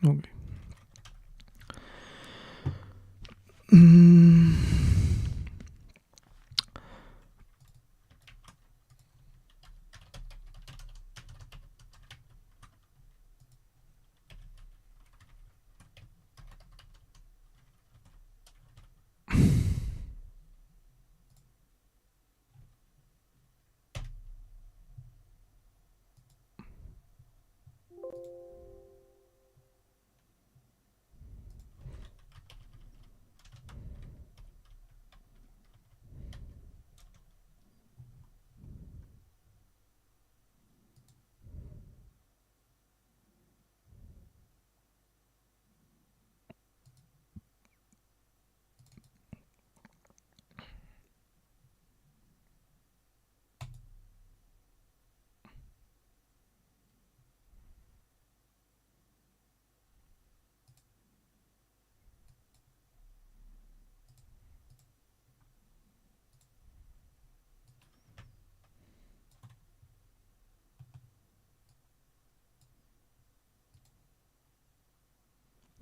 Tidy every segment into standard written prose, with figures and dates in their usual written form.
Okay.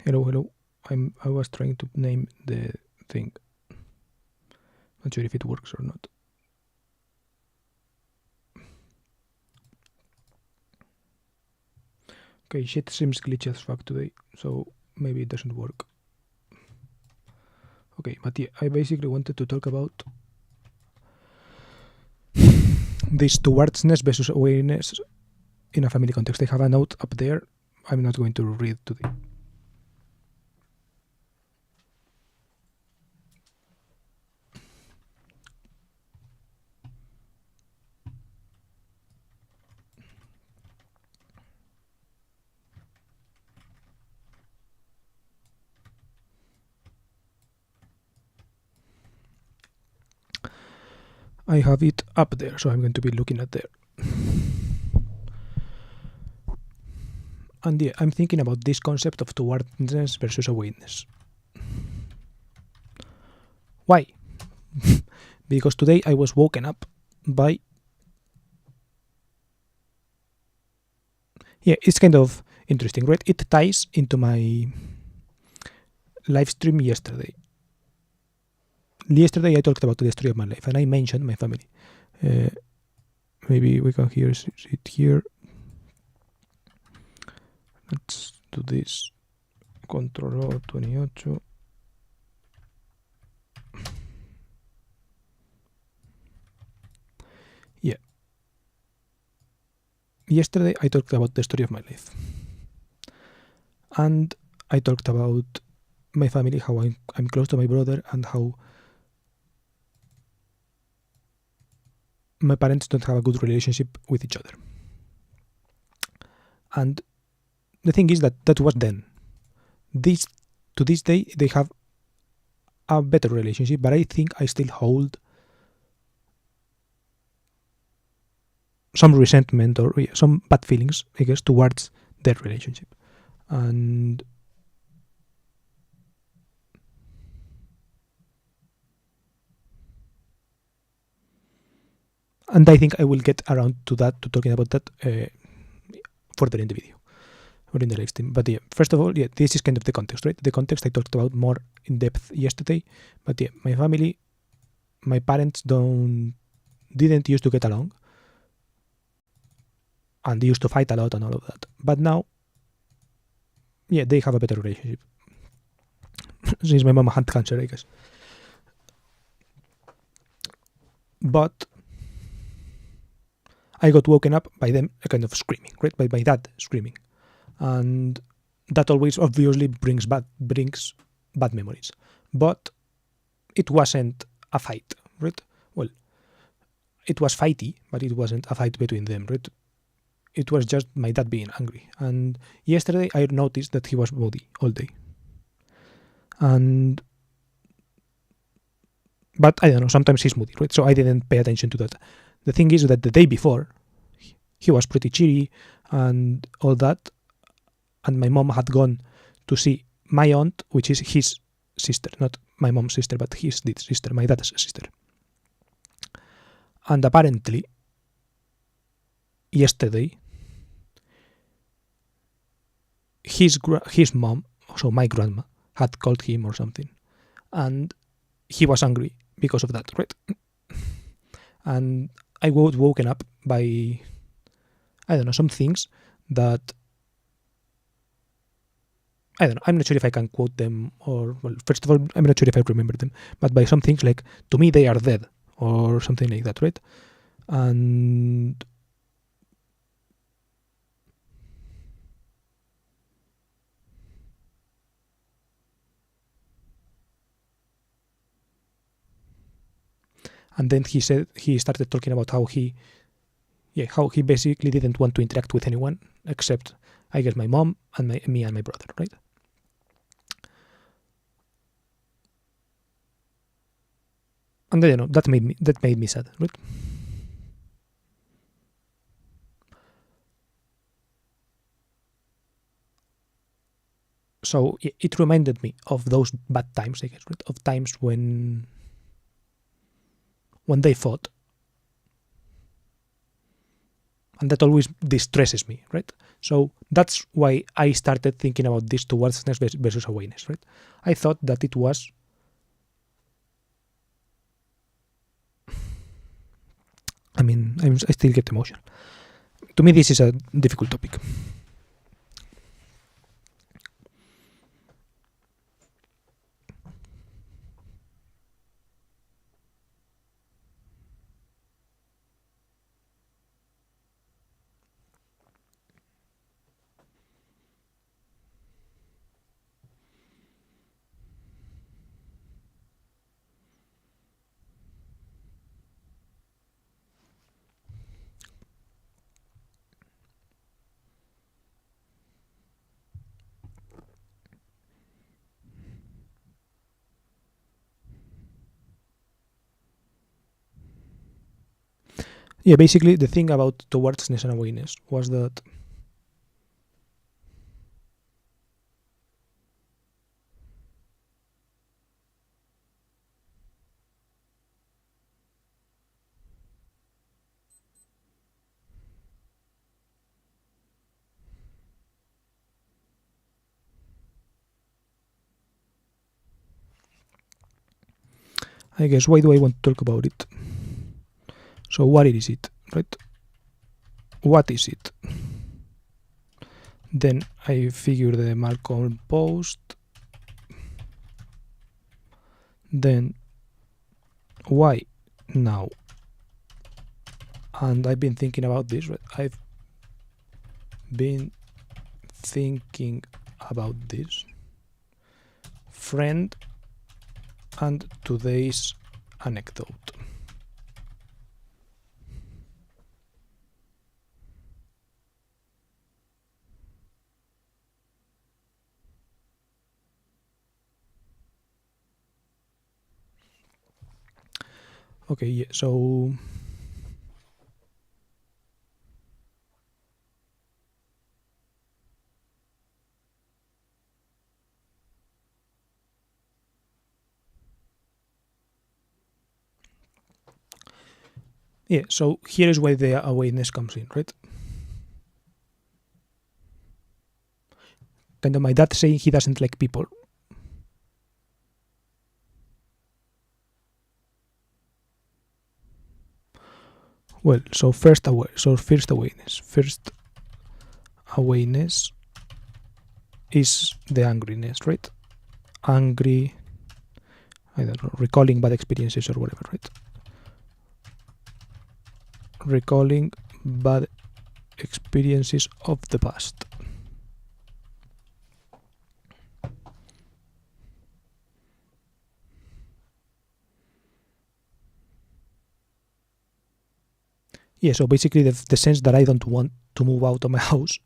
Hello. I was trying to name the thing. Not sure if it works or not. Okay, shit seems glitchy as fuck today, so maybe it doesn't work. Okay, but yeah, I basically wanted to talk about this towardsness versus awayness in a family context. I have a note up there. I'm not going to read today. I have it up there, so I'm going to be looking at there. And yeah, I'm thinking about this concept of towardsness versus awareness. Why? Because today I was woken up by... Yeah, it's kind of interesting, right? It ties into my live stream yesterday. Yesterday I talked about the story of my life and I mentioned my family. Maybe we can hear it here. Let's do this. Control 28. Yeah. Yesterday I talked about the story of my life. And I talked about my family, how I'm close to my brother, and how my parents don't have a good relationship with each other. And the thing is that was then. To this day, they have a better relationship, but I think I still hold some resentment or some bad feelings, I guess, towards their relationship. And I think I will get around to talking about that further in the video or in the live stream. But yeah, first of all, yeah, this is kind of the context, right? The context I talked about more in depth yesterday. But yeah, my family, my parents didn't used to get along, and they used to fight a lot and all of that. But now, yeah, they have a better relationship. Since my mom had cancer, I guess. But I got woken up by them kind of screaming, right? By my dad screaming. And that always obviously brings bad memories. But it wasn't a fight, right? Well, it was fighty, but it wasn't a fight between them, right? It was just my dad being angry. And yesterday I noticed that he was moody all day. But I don't know, sometimes he's moody, right? So I didn't pay attention to that. The thing is that the day before, he was pretty cheery and all that. And my mom had gone to see my aunt, which is his sister, not my mom's sister, but his sister, my dad's sister. And apparently, yesterday, his mom, so my grandma, had called him or something, and he was angry because of that, right? And I was woken up by, I don't know, some things that, I don't know, I'm not sure if I can quote them, or, well, first of all, I'm not sure if I remember them, but by some things like, to me they are dead, or something like that, right? And then he started talking about how he basically didn't want to interact with anyone except, I guess, my mom and me and my brother, right? And then, that made me sad, right? So it reminded me of those bad times, I guess, right? Of times when they fought, and that always distresses me, right? So that's why I started thinking about this towardsness versus awayness, right? I thought that it was, I still get emotional. To me, this is a difficult topic. Yeah, basically the thing about towardsness and awareness was that I guess, why do I want to talk about it? So what is it, right? What is it? Then I figure the Malcolm post. Then why now? And I've been thinking about this, right? I've been thinking about this. Friend and today's anecdote. Okay, yeah, so yeah, so here is where the awareness comes in, right? Kind of my dad saying he doesn't like people. Well, so first awareness. First awareness is the angriness, right? Angry, I don't know, recalling bad experiences or whatever, right? Recalling bad experiences of the past. Yeah, so basically the sense that I don't want to move out of my house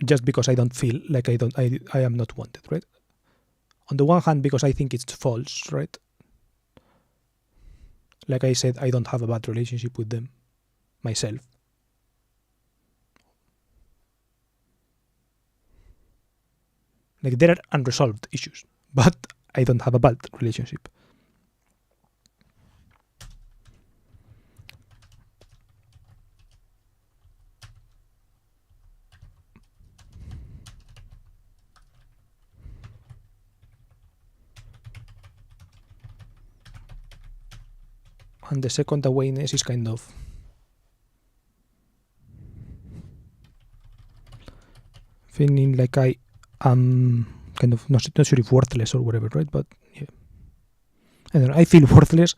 just because I don't feel like I am not wanted, right? On the one hand, because I think it's false, right? Like I said, I don't have a bad relationship with them myself. Like there are unresolved issues, but I don't have a bad relationship. And the second awareness is kind of feeling like I am kind of not sure if worthless or whatever, right? But yeah, I don't know. I feel worthless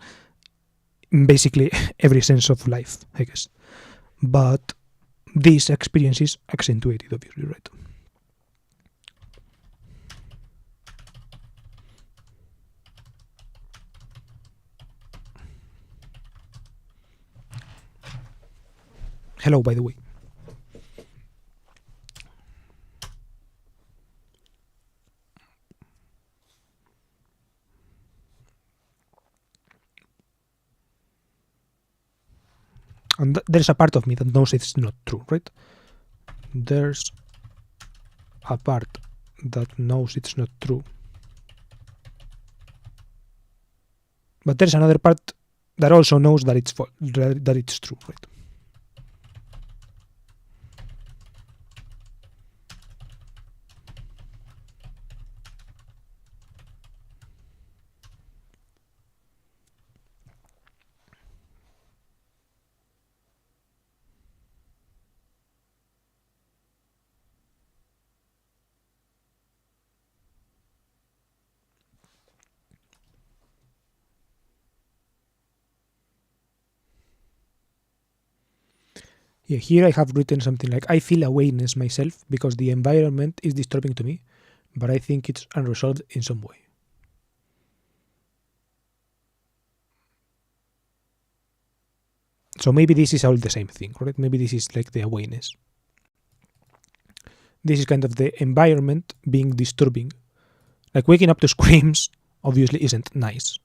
in basically every sense of life, I guess. But these experiences accentuate it, obviously, right? Hello, by the way. And there's a part of me that knows it's not true, right? There's a part that knows it's not true. But there's another part that also knows that it's that it's true, right? Yeah, here I have written something like, I feel awareness myself because the environment is disturbing to me, but I think it's unresolved in some way. So maybe this is all the same thing, right? Maybe this is like the awareness. This is kind of the environment being disturbing. Like waking up to screams obviously isn't nice.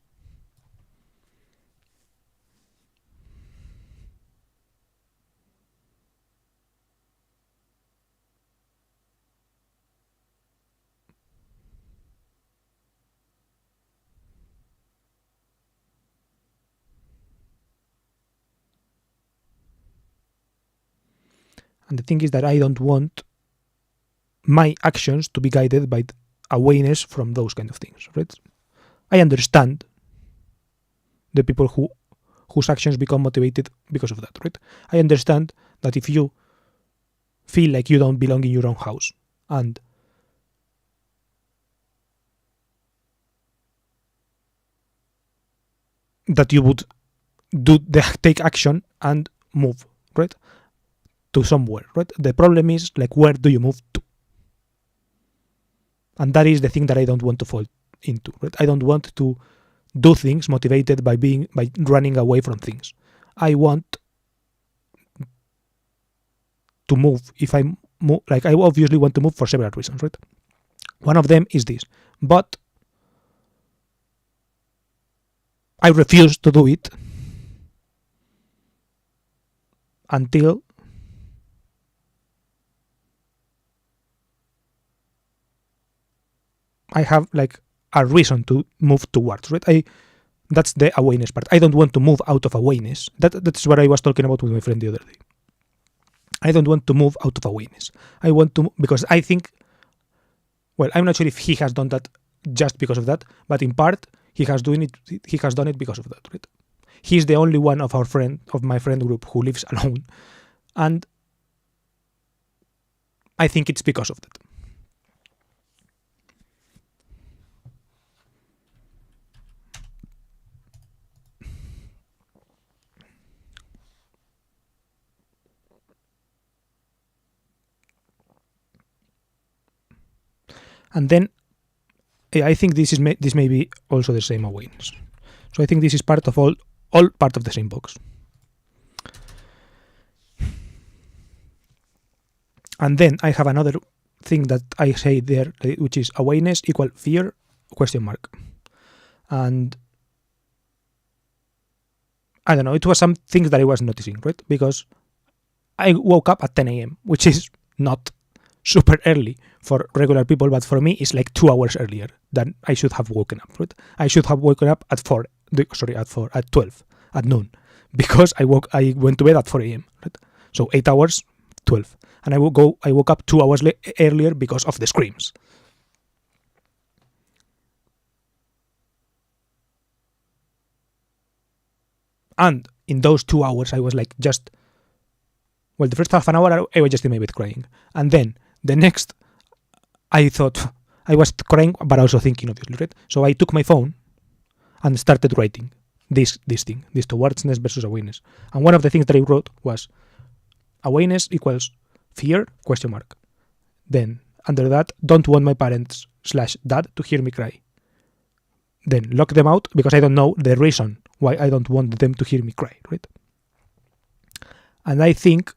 And the thing is that I don't want my actions to be guided by awareness from those kind of things, right? I understand the people whose actions become motivated because of that, right? I understand that if you feel like you don't belong in your own house and that you would take action and move, right, to somewhere, right? The problem is like, where do you move to? And that is the thing that I don't want to fall into, right? I don't want to do things motivated by running away from things. I want to move. If I move, like I obviously want to move for several reasons, right? One of them is this, but I refuse to do it until I have like a reason to move towards, right? That's the awareness part. I don't want to move out of awareness. That's what I was talking about with my friend the other day. I don't want to move out of awareness. I want to, because I think, well, I'm not sure if he has done that just because of that, but in part he has done it because of that, right? He's the only one of my friend group who lives alone, and I think it's because of that. And then I think this may be also the same awareness. So I think this is part of all part of the same box. And then I have another thing that I say there, which is awareness equal fear ? And I don't know, it was some things that I was noticing, right? Because I woke up at 10 a.m., which is not super early for regular people, but for me it's like 2 hours earlier than I should have woken up, right? I should have woken up at 12, at noon, because I went to bed at 4 a.m., right? So 8 hours, 12. And I woke up 2 hours earlier because of the screams. And in those 2 hours, I was like just, well, the first half an hour, I was just in my bed crying. And then the next, I thought, I was crying, but also thinking, obviously, right? So I took my phone and started writing this thing, this towardsness versus awayness. And one of the things that I wrote was, awayness equals fear, question mark. Then, under that, don't want my parents / dad to hear me cry. Then lock them out because I don't know the reason why I don't want them to hear me cry, right? And I think,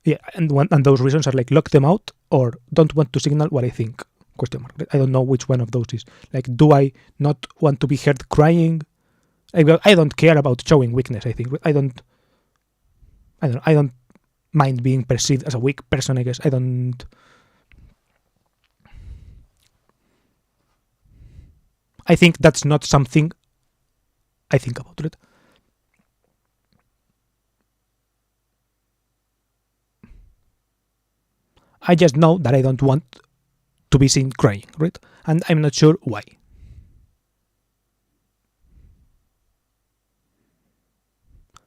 yeah, and those reasons are like lock them out or don't want to signal what I think, question mark. I don't know which one of those is. Like, do I not want to be heard crying? I don't care about showing weakness, I think. I don't mind being perceived as a weak person, I guess. I think that's not something I think about, right? I just know that I don't want to be seen crying, right? And I'm not sure why.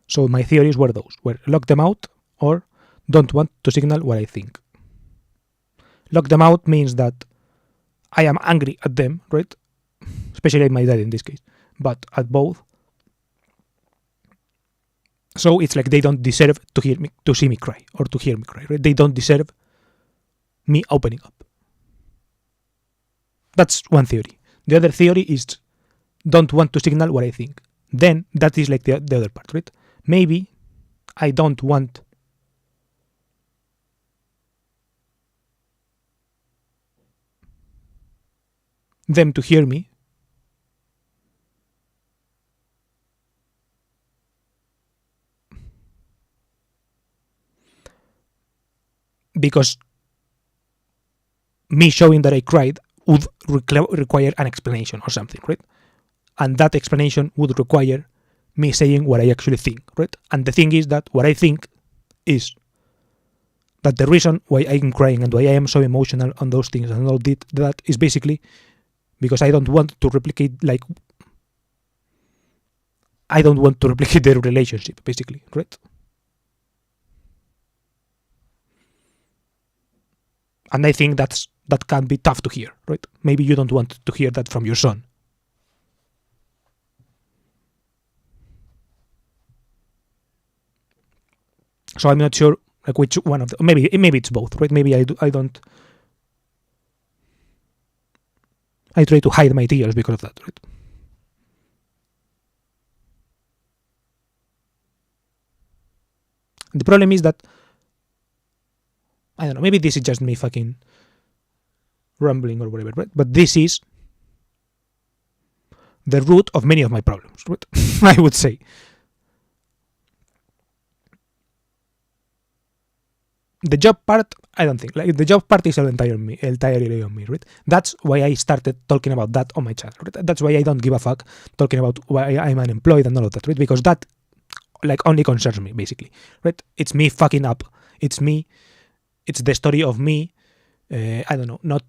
So my theories were those, were lock them out or don't want to signal what I think. Lock them out means that I am angry at them, right? Especially at my dad in this case, but at both. So it's like they don't deserve to see me cry or to hear me cry, right? They don't deserve me opening up. That's one theory. The other theory is don't want to signal what I think. Then that is like the other part, right? Maybe I don't want them to hear me because me showing that I cried would require an explanation or something, right? And that explanation would require me saying what I actually think, right? And the thing is that what I think is that the reason why I'm crying and why I am so emotional on those things and all that is basically because I don't want to replicate the relationship, basically, right? And I think that can be tough to hear, right? Maybe you don't want to hear that from your son. So I'm not sure like which one of the, maybe it's both, right? Maybe I try to hide my tears because of that, right? The problem is that I don't know, maybe this is just me fucking rambling or whatever, right? But this is the root of many of my problems, right? I would say. The job part, I don't think. Like the job part is entirely on me, right? That's why I started talking about that on my channel, right? That's why I don't give a fuck talking about why I'm unemployed and all of that, right? Because that like only concerns me, basically, right? It's me fucking up. It's me. It's the story of me. I don't know.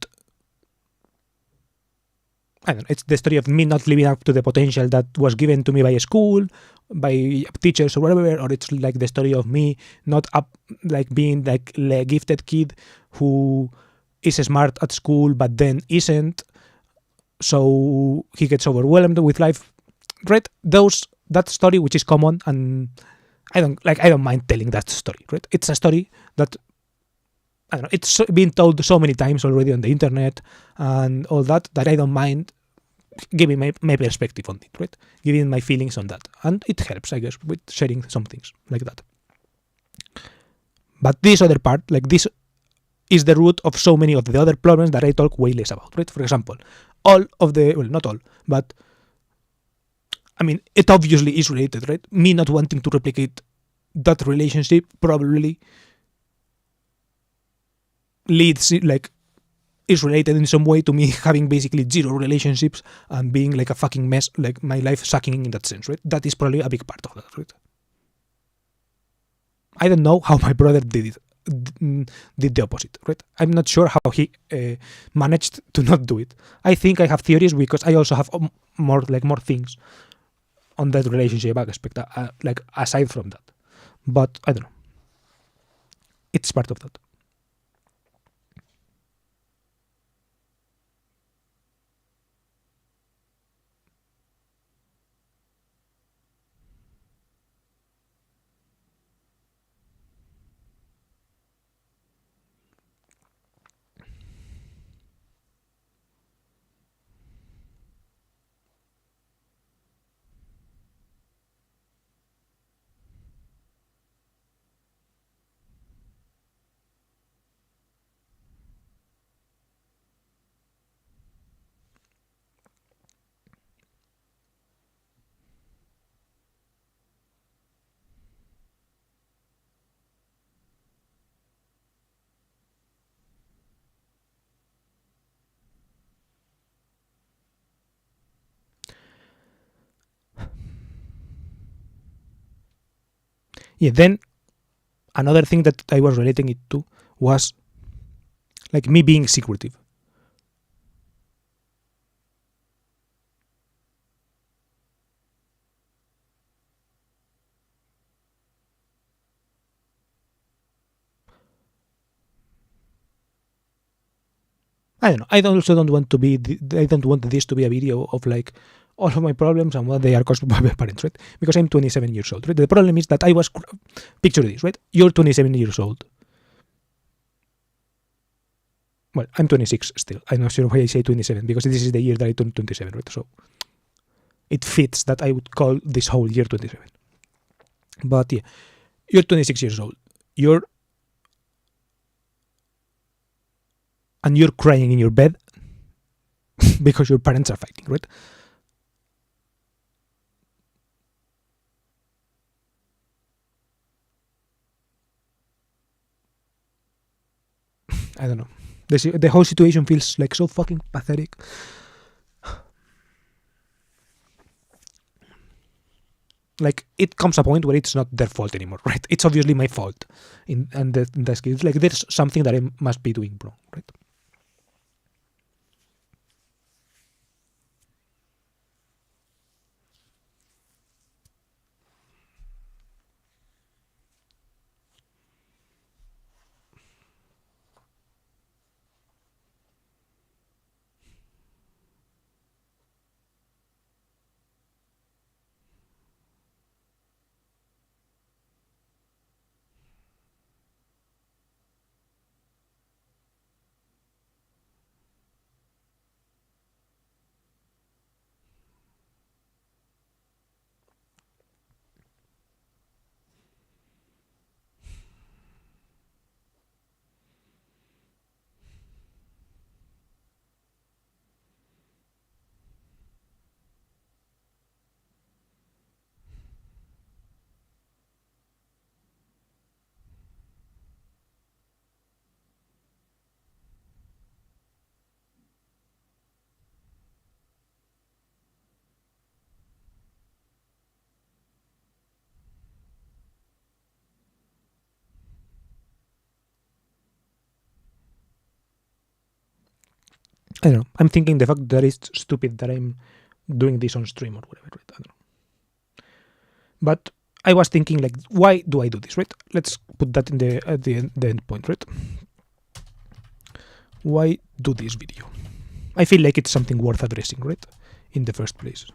It's the story of me not living up to the potential that was given to me by a school, by teachers or whatever, or it's like the story of me not up, like being like a gifted kid who is smart at school but then isn't, so he gets overwhelmed with life, right? That story which is common, and I don't mind telling that story, right? It's a story that I don't know, it's been told so many times already on the internet and all that I don't mind giving my perspective on it, right? Giving my feelings on that. And it helps, I guess, with sharing some things like that. But this other part, like this is the root of so many of the other problems that I talk way less about, right? For example, not all, but I mean, it obviously is related, right? Me not wanting to replicate that relationship probably is related in some way to me having basically zero relationships and being like a fucking mess, like my life sucking in that sense, right? That is probably a big part of that, right? I don't know how my brother did the opposite, right? I'm not sure how he managed to not do it. I think I have theories because I also have more things on that relationship aspect, like aside from that. But I don't know. It's part of that. Yeah, then another thing that I was relating it to was like me being secretive. I don't know. I also don't want to be. I don't want this to be a video of like all of my problems and what they are caused by my parents, right? Because I'm 27 years old, right? The problem is that I was. Picture this, right? You're 27 years old. Well, I'm 26 still. I'm not sure why I say 27 because this is the year that I turned 27, right? So it fits that I would call this whole year 27. But yeah, you're 26 years old. You're crying in your bed because your parents are fighting, right? I don't know. The whole situation feels like so fucking pathetic. Like it comes a point where it's not their fault anymore, right? It's obviously my fault. In this case, like there's something that I must be doing wrong, right? I don't know. I'm thinking the fact that it's stupid that I'm doing this on stream or whatever, right? I don't know. But I was thinking like, why do I do this, right? Let's put that in the end point, right? Why do this video? I feel like it's something worth addressing, right? In the first place.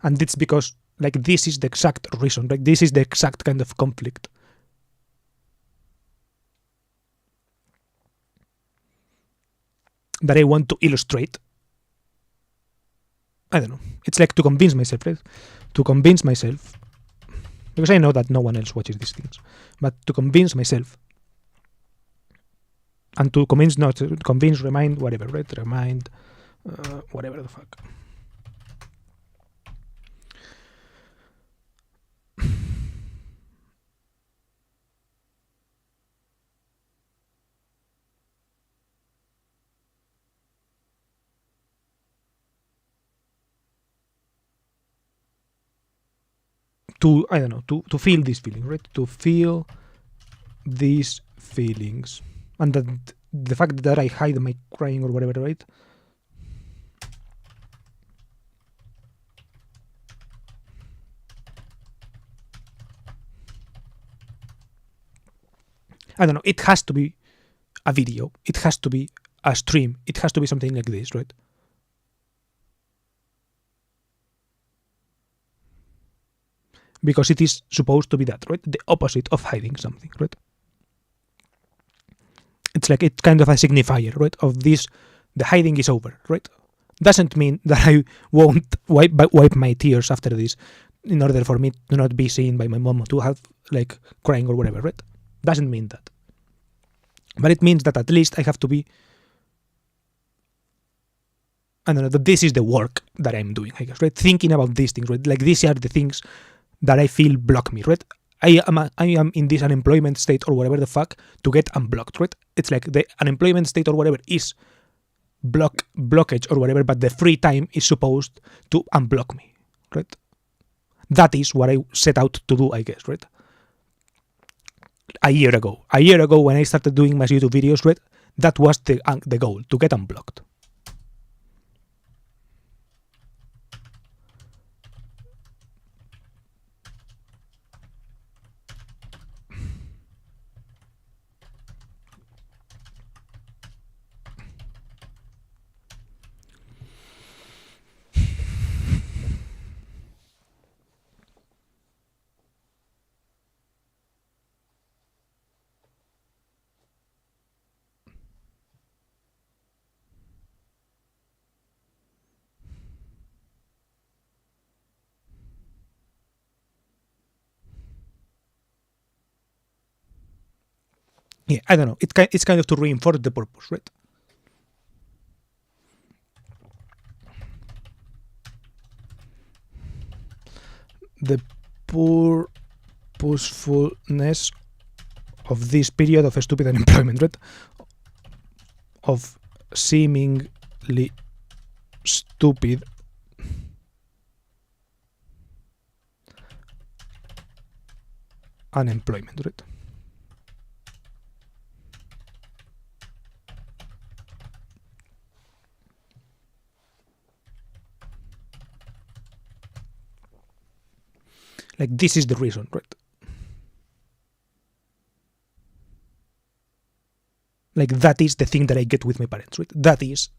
And it's because like this is the exact reason, like this is the exact kind of conflict that I want to illustrate. I don't know. It's like to convince myself, right? To convince myself, because I know that no one else watches these things, but to convince myself and to convince, not to convince, remind, whatever, right? Remind, whatever the fuck. To, I don't know, to feel these feelings, right? To feel these feelings. And that the fact that I hide my crying or whatever, right? I don't know, it has to be a video, it has to be a stream, it has to be something like this, right? Because it is supposed to be that, right? The opposite of hiding something, right? It's like it's kind of a signifier, right? Of this, the hiding is over, right? Doesn't mean that I won't wipe my tears after this in order for me to not be seen by my mom to have like crying or whatever, right? Doesn't mean that. But it means that at least I have to be, I don't know, that this is the work that I'm doing, I guess, right? Thinking about these things, right? Like these are the things that I feel block me, right? I am in this unemployment state or whatever the fuck to get unblocked, right? It's like the unemployment state or whatever is blockage or whatever, but the free time is supposed to unblock me, right? That is what I set out to do, I guess, right? A year ago when I started doing my YouTube videos, right? That was the goal, to get unblocked. Yeah, I don't know. It's kind of to reinforce the purpose, right? The purposefulness of this period of stupid unemployment, right? Of seemingly stupid unemployment, right? Like this is the reason, right? Like that is the thing that I get with my parents, right? That is.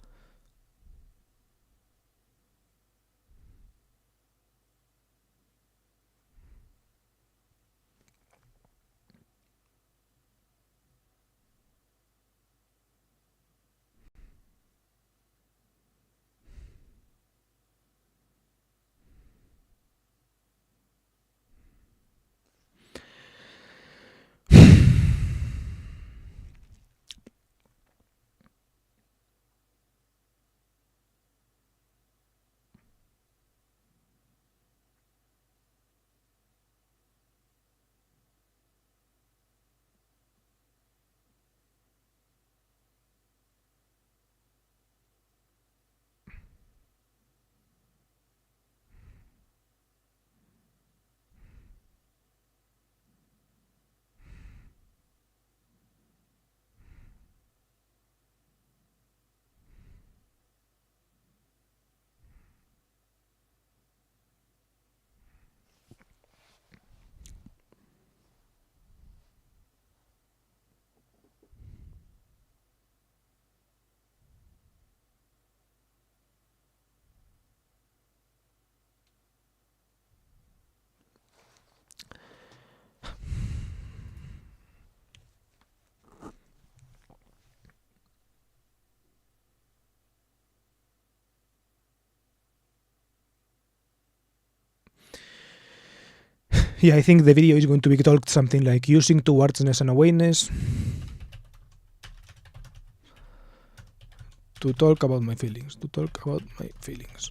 Yeah, I think the video is going to be called something like using towardsness and awayness to talk about my feelings. To talk about my feelings.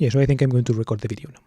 Yeah, so I think I'm going to record the video now.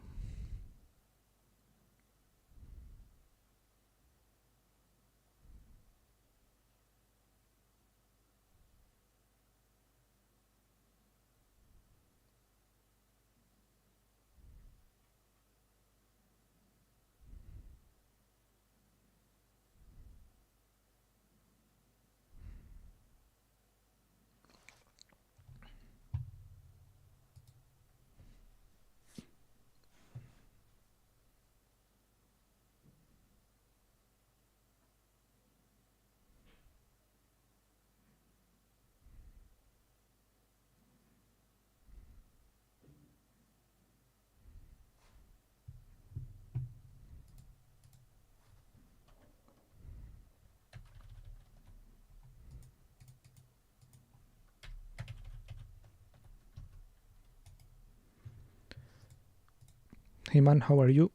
Hey man, how are you?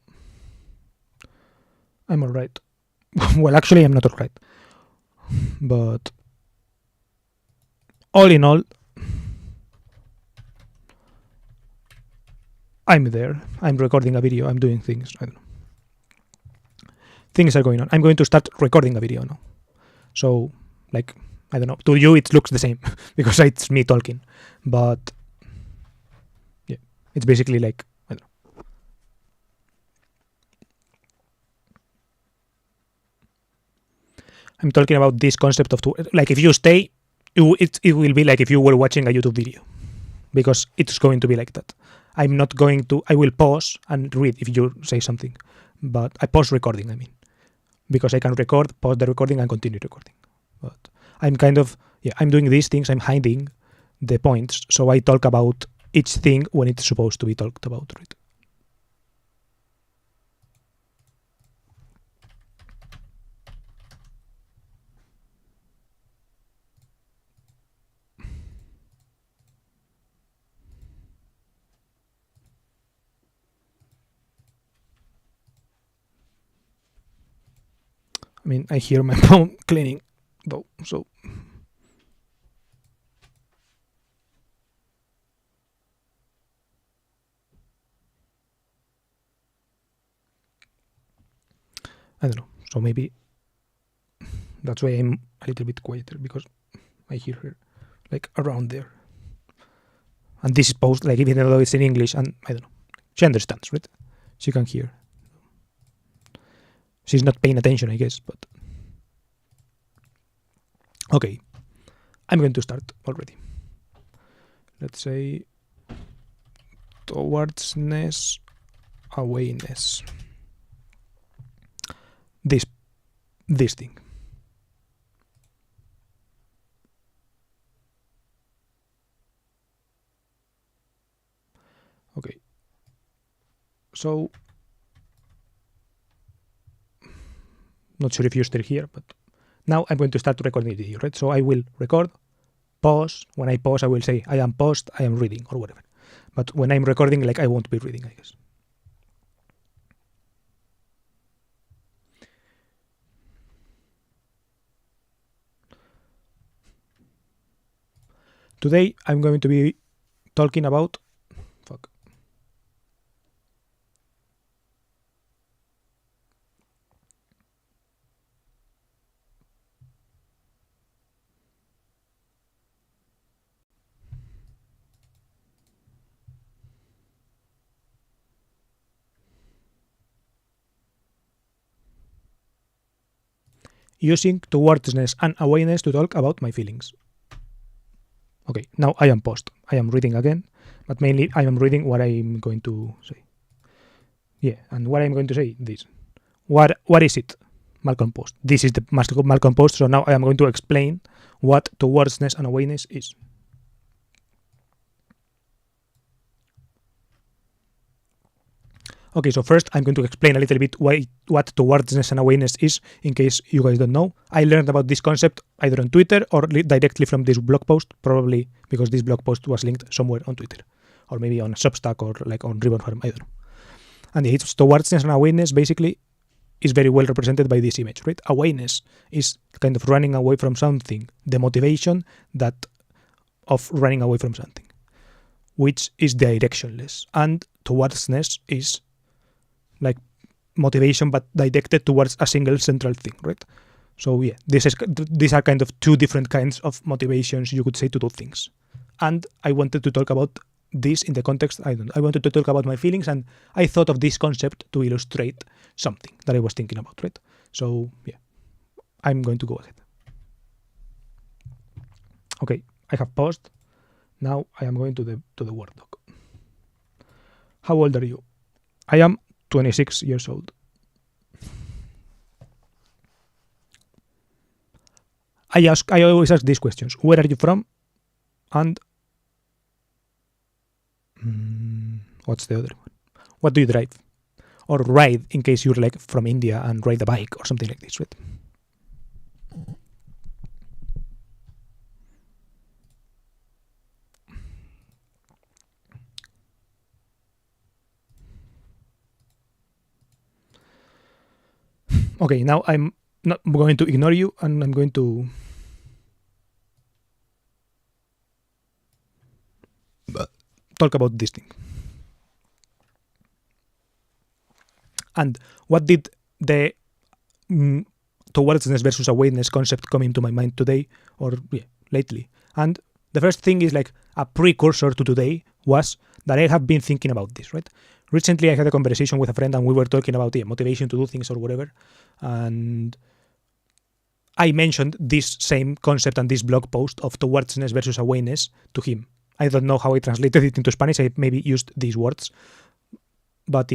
I'm alright. Well, actually, I'm not alright. But all in all, I'm there. I'm recording a video. I'm doing things. I don't know. Things are going on. I'm going to start recording a video now. So, like, I don't know. To you, it looks the same because it's me talking. But, yeah, it's basically like, I don't know. I'm talking about this concept of, like, if you stay, it will be like if you were watching a YouTube video because it's going to be like that. I'm not going to, I will pause and read if you say something, but I pause recording, I mean, because I can record, pause the recording and continue recording. But I'm kind of, yeah, I'm doing these things, I'm hiding the points, so I talk about each thing when it's supposed to be talked about, right? I mean, I hear my mom cleaning, though, so. I don't know. So maybe that's why I'm a little bit quieter because I hear her like around there. And this is post, like, even though it's in English, and I don't know, she understands, right? She can hear. She's not paying attention, I guess, but. Okay, I'm going to start already. Let's say towardsness, awayness. This thing. Okay. So, not sure if you're still here, but now I'm going to start recording the video, right? So I will record, pause. When I pause, I will say, I am paused, I am reading, or whatever. But when I'm recording, like, I won't be reading, I guess. Today, I'm going to be talking about... Fuck. Using towardsness and awareness to talk about my feelings. Okay, now I am paused. I am reading again, but mainly I am reading what I'm going to say. Yeah, and what I'm going to say, this. What is it? Malcolm Post. This is the Malcolm Post, so now I am going to explain what towardsness and awareness is. Okay, so first I'm going to explain a little bit what towardsness and awareness is, in case you guys don't know. I learned about this concept either on Twitter or directly from this blog post, probably because this blog post was linked somewhere on Twitter, or maybe on Substack or like on Ribbon Farm, I don't know. And it's towardsness and awareness basically is very well represented by this image, right? Awareness is kind of running away from something, the motivation that of running away from something. which is directionless, and towardsness is like motivation but directed towards a single central thing, right? So yeah, these are kind of two different kinds of motivations, you could say, to do things. And I wanted to talk about this in the context, I wanted to talk about my feelings, and I thought of this concept to illustrate something that I was thinking about, right? So yeah, I'm going to go ahead. Okay, I have paused. Now I am going to the Word doc. How old are you? I am 26 years old. I always ask these questions. Where are you from? And what's the other one? What do you drive? Or ride, in case you're like from India and ride a bike or something like this, right? Okay, now I'm not going to ignore you, and I'm going to talk about this thing. And what did the towardsness versus awayness concept come into my mind today, or lately? And the first thing is like a precursor to today was that I have been thinking about this, right? Recently I had a conversation with a friend and we were talking about motivation to do things or whatever, and I mentioned this same concept and this blog post of towardsness versus awayness to him. I don't know how I translated it into Spanish, I maybe used these words, but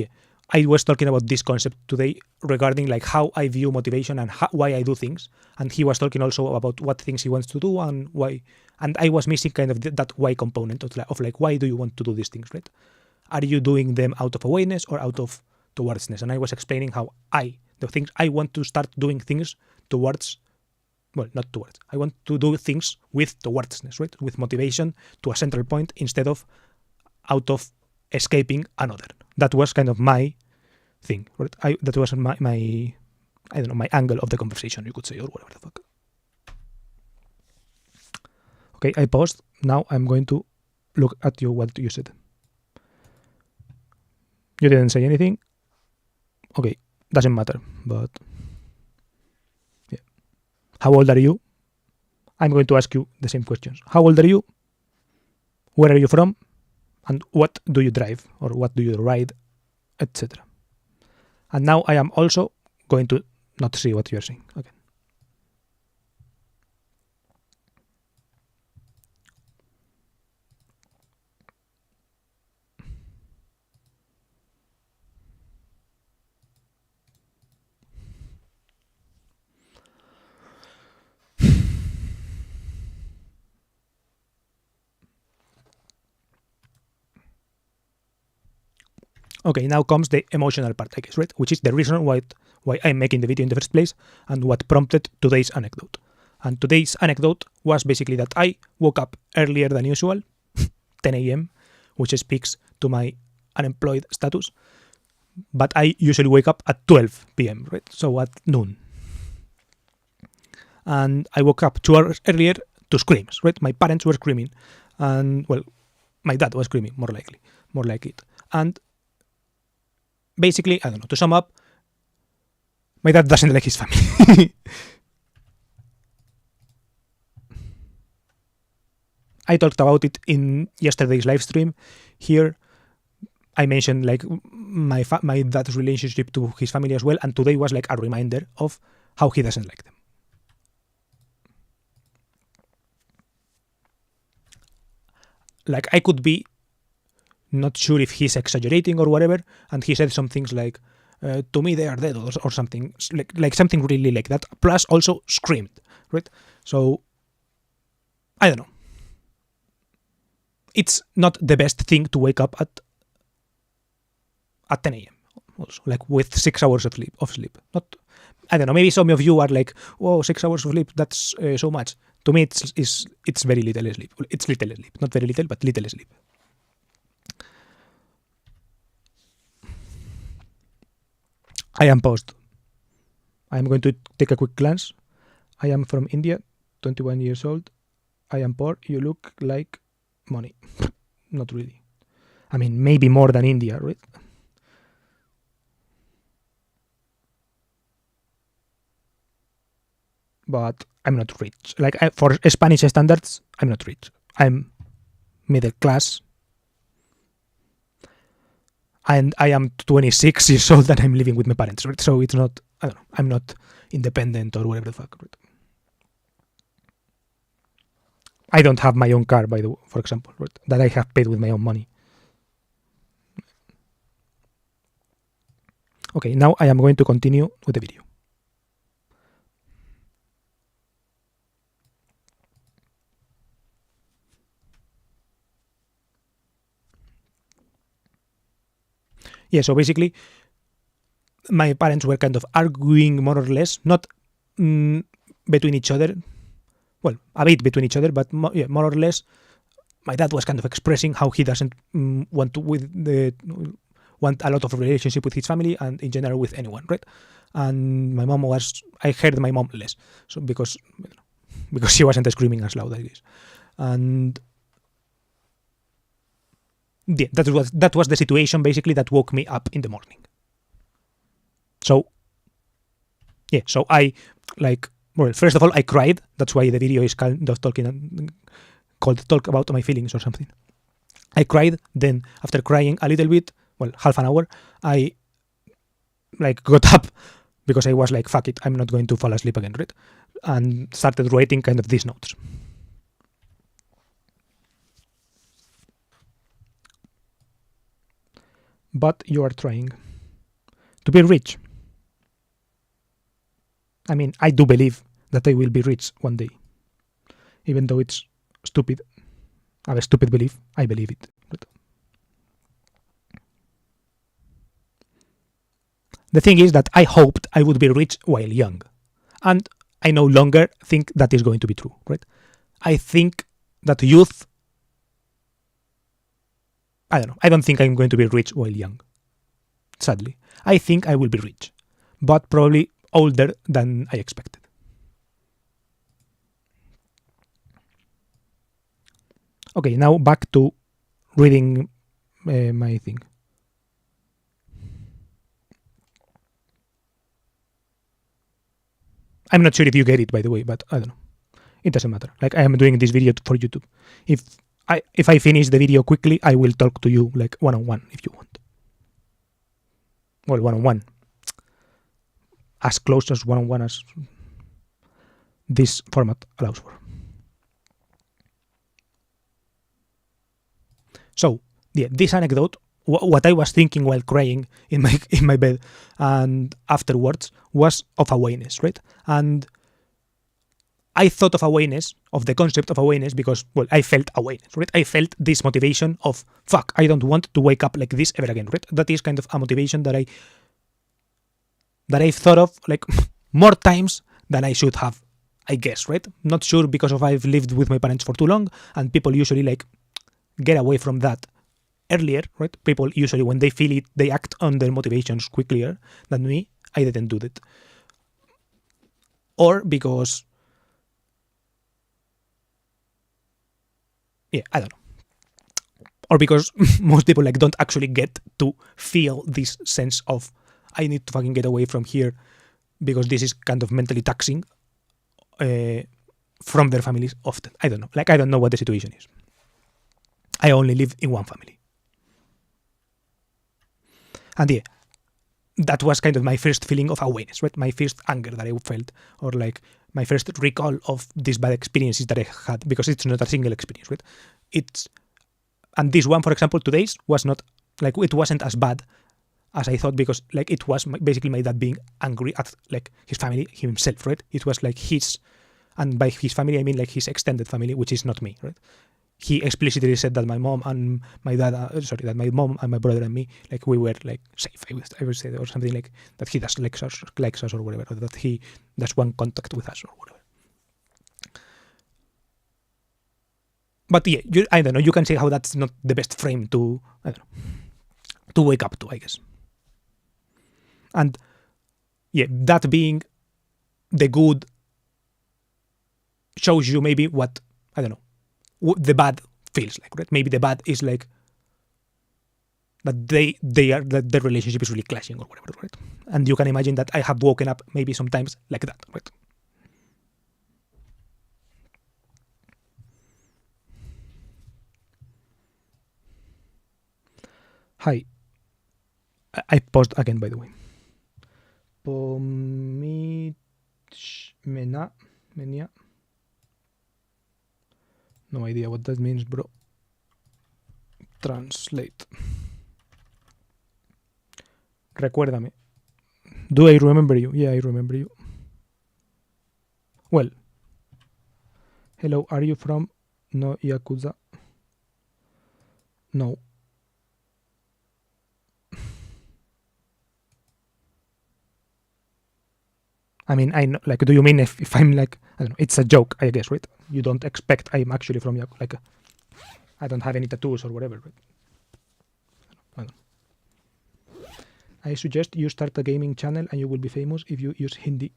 I was talking about this concept today regarding like how I view motivation and why I do things, and he was talking also about what things he wants to do and why, and I was missing kind of that why component of like why do you want to do these things, right? Are you doing them out of awareness or out of towardsness? And I was explaining how the things I want to start doing things towards, well, not towards, I want to do things with towardsness, right? With motivation to a central point instead of out of escaping another. That was kind of my thing, right? That was my I don't know, my angle of the conversation, you could say, or whatever the fuck. Okay, I paused. Now I'm going to look at what you said. You didn't say anything. Okay, doesn't matter, but yeah. How old are you? I'm going to ask you the same questions. How old are you? Where are you from? And what do you drive or what do you ride, etc. And now I am also going to not see what you are saying. Okay. Okay, now comes the emotional part, I guess, right? Which is the reason why I'm making the video in the first place and what prompted today's anecdote. And today's anecdote was basically that I woke up earlier than usual, 10 a.m., which speaks to my unemployed status. But I usually wake up at 12 p.m., right? So at noon. And I woke up 2 hours earlier to screams, right? My parents were screaming. And, well, my dad was screaming, more like it. And basically, I don't know, to sum up, my dad doesn't like his family. I talked about it in yesterday's live stream. Here, I mentioned like my dad's relationship to his family as well, and today was like a reminder of how he doesn't like them. Like, I could be not sure if he's exaggerating or whatever, and he said some things like, to me they are dead, or something, like something really like that, plus also screamed, right? So, I don't know. It's not the best thing to wake up at 10 a.m. also, like with 6 hours of sleep. Not, I don't know, maybe some of you are like, whoa, 6 hours of sleep, that's so much. To me, it's very little sleep. It's little sleep, not very little, but little sleep. I am paused. I am going to take a quick glance. I am from India, 21 years old. I am poor. You look like money. not really. I mean, maybe more than India, right? But I'm not rich. Like for Spanish standards, I'm not rich. I'm middle class, and I am 26 years old and I'm living with my parents, right? So it's not, I don't know, I'm not independent or whatever the fuck, right? I don't have my own car, for example, right? That I have paid with my own money. Okay, now I am going to continue with the video. Yeah, so basically, my parents were kind of arguing more or less, not between each other, well, a bit between each other, but more or less, my dad was kind of expressing how he doesn't want a lot of relationship with his family and in general with anyone, right? And my mom I heard my mom less, so because she wasn't screaming as loud, I guess. And yeah, that was the situation basically that woke me up in the morning. So yeah, so I first of all I cried. That's why the video is kind of talk about my feelings or something. I cried. Then after crying a little bit, half an hour, I got up because I was like, fuck it, I'm not going to fall asleep again, right? And started writing kind of these notes. But you are trying to be rich. I mean, I do believe that I will be rich one day. Even though it's stupid, a stupid belief, I believe it. But the thing is that I hoped I would be rich while young. And I no longer think that is going to be true, right? I think that youth, I don't know, I don't think I'm going to be rich while young. Sadly. I think I will be rich, but probably older than I expected. Okay, now back to reading my thing. I'm not sure if you get it, by the way, but I don't know. It doesn't matter. Like, I am doing this video for YouTube. If I finish the video quickly, I will talk to you like one-on-one if you want. Well, one-on-one. As close as one-on-one as this format allows for. So, yeah, this anecdote, what I was thinking while crying in my bed and afterwards, was of awayness, right? And I thought of awayness, of the concept of awayness, because, I felt awayness, right? I felt this motivation of, fuck, I don't want to wake up like this ever again, right? That is kind of a motivation that I've thought of like more times than I should have, I guess, right? Not sure because I've lived with my parents for too long, and people usually get away from that earlier, right? People usually, when they feel it, they act on their motivations quicker than me. I didn't do that. Or because, I don't know. Or because most people don't actually get to feel this sense of, I need to fucking get away from here because this is kind of mentally taxing from their families often. I don't know. I don't know what the situation is. I only live in one family. And that was kind of my first feeling of awareness, right? My first anger that I felt, or my first recall of these bad experiences that I had, because it's not a single experience, right? And this one, for example, today's was not, it wasn't as bad as I thought, because it was basically my dad being angry at his family himself, right? It was his, and by his family I mean his extended family, which is not me, right? He explicitly said that my mom and my dad, that my mom and my brother and me, we were safe. I would say, or something that he does likes us or whatever, or that he does one contact with us or whatever. But I don't know. You can say how that's not the best frame to, I don't know, to wake up to, I guess. And that being the good shows you maybe what, I don't know, the bad feels like, right? Maybe the bad is like that that their relationship is really clashing or whatever, right? And you can imagine that I have woken up maybe sometimes like that, right? Hi. I paused again, by the way. Menia. No idea what that means, bro. Translate. Recuérdame. Do I remember you? Yeah, I remember you. Well. Hello, are you from no Yakuza? No. I mean, I know, like, do you mean if I'm like, I don't know, it's a joke, I guess, right? You don't expect I'm actually from Yakuza, like, I don't have any tattoos or whatever, right? I don't know. I suggest you start a gaming channel and you will be famous if you use Hindi.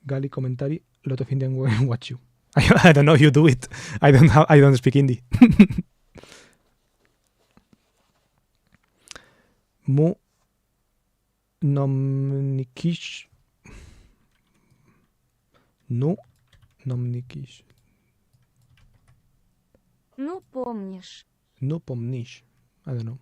Gali commentary, a lot of Indian women watch you. I don't know, you do it. I don't speak Hindi. Mu nomnikish. Ну, nomnikish. Ну, помнишь. No pomnish. I don't know.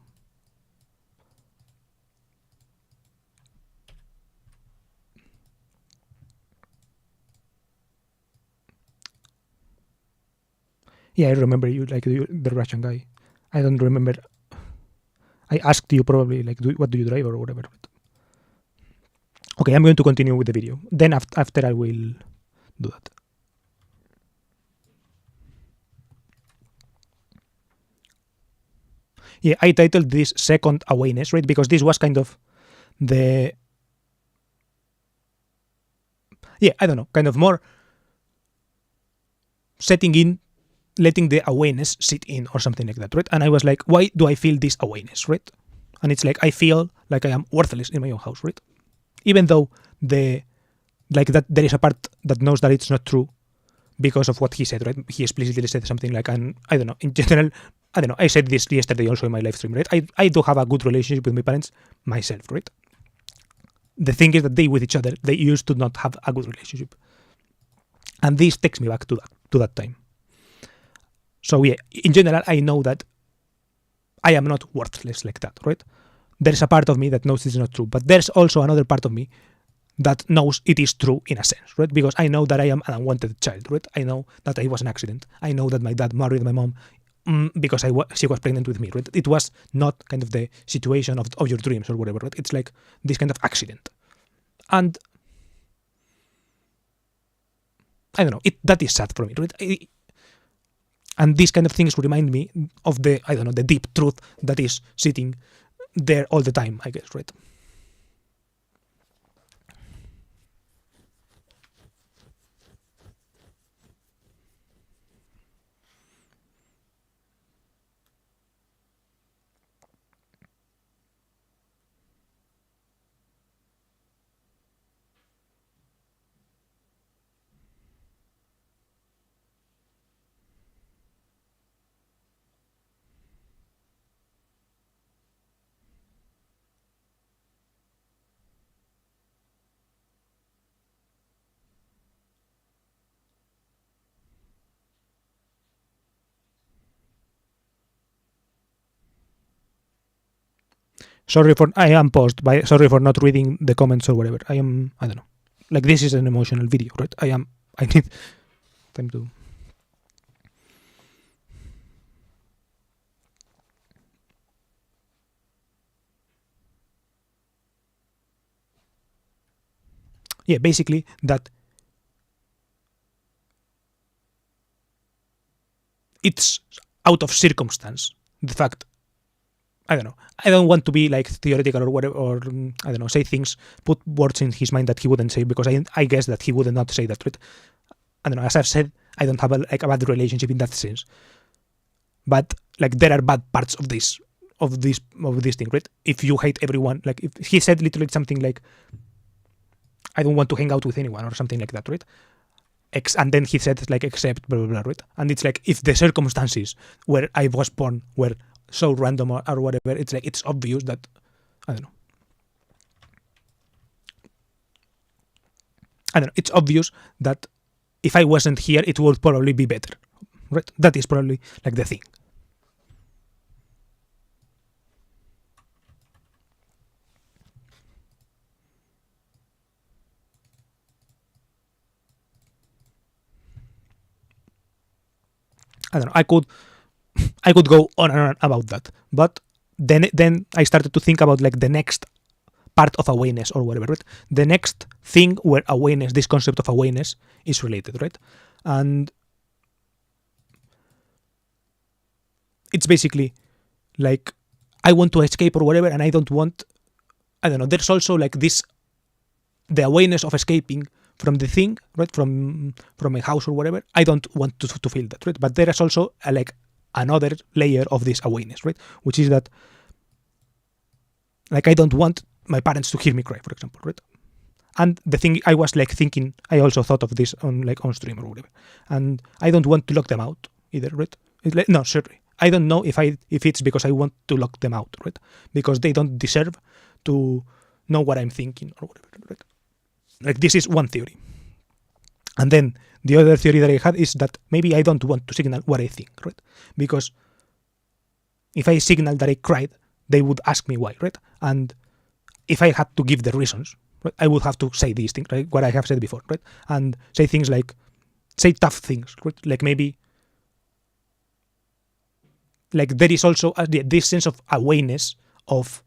Yeah, I remember you, like the Russian guy. I don't remember. I asked you probably, like, what do you drive or whatever. Okay, I'm going to continue with the video. Then after I will do that. Yeah, I titled this second awayness, right? Because this was kind of the, yeah, I don't know, kind of more setting in, letting the awareness sit in or something like that, right? And I was like, why do I feel this awareness, right? And it's like, I feel like I am worthless in my own house, right? Even though that there is a part that knows that it's not true because of what he said, right? He explicitly said something like, and I don't know, in general, I don't know, I said this yesterday also in my live stream, right? I do have a good relationship with my parents myself, right? The thing is that they with each other, they used to not have a good relationship. And this takes me back to that time. So yeah, in general, I know that I am not worthless like that, right? There's a part of me that knows this is not true, but there's also another part of me that knows it is true in a sense, right? Because I know that I am an unwanted child, right? I know that I was an accident. I know that my dad married my mom because she was pregnant with me, right? It was not kind of the situation of your dreams or whatever, right? It's like this kind of accident. And I don't know, that is sad for me, right? And these kind of things remind me of the deep truth that is sitting there all the time, I guess, right? Sorry for not reading the comments or whatever. I don't know. Like, this is an emotional video, right? I need time to. Yeah, basically that it's out of circumstance. The fact, I don't know. I don't want to be like theoretical or whatever, or I don't know, say things, put words in his mind that he wouldn't say, because I guess that he would not say that, right? I don't know. As I've said, I don't have a bad relationship in that sense, but like there are bad parts of this thing, right? If you hate everyone, like if he said literally something like, I don't want to hang out with anyone or something like that, right? and then he said like except blah blah blah, right? And it's like if the circumstances where I was born were so random or whatever, it's like it's obvious that I don't know. It's obvious that if I wasn't here, it would probably be better, right? That is probably like the thing. I don't know. I could go on and on about that, but then I started to think about like the next part of awareness or whatever, right? The next thing where awareness, this concept of awareness, is related, right? And it's basically like I want to escape or whatever, and I don't want. I don't know. There's also like this, the awareness of escaping from the thing, right? From a house or whatever. I don't want to feel that, right? But there is also like another layer of this awareness, right? Which is that like I don't want my parents to hear me cry, for example, right? And the thing I was like thinking, I also thought of this on stream or whatever, and I don't want to lock them out either, right? It's like, no, certainly, I don't know if it's because I want to lock them out, right? Because they don't deserve to know what I'm thinking or whatever, right? Like this is one theory, and then the other theory that I had is that maybe I don't want to signal what I think, right? Because if I signal that I cried, they would ask me why, right? And if I had to give the reasons, right, I would have to say these things, right? What I have said before, right? And say things like, say tough things, right? Like maybe, like there is also this sense of awareness of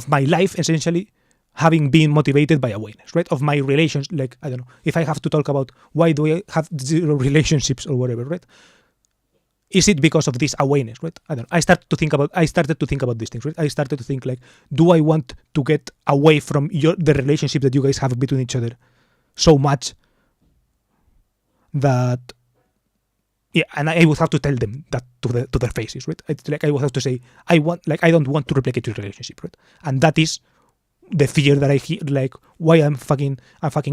my life essentially having been motivated by awareness, right? Of my relations, like I don't know, if I have to talk about why do I have 0 relationships or whatever, right? Is it because of this awareness, right? I don't know. I started to think about these things, right? I started to think like, do I want to get away from the relationship that you guys have between each other so much that, yeah, and I would have to tell them that to their faces, right? It's like I would have to say, I don't want to replicate your relationship, right? And that is the fear that I hear, like why I'm fucking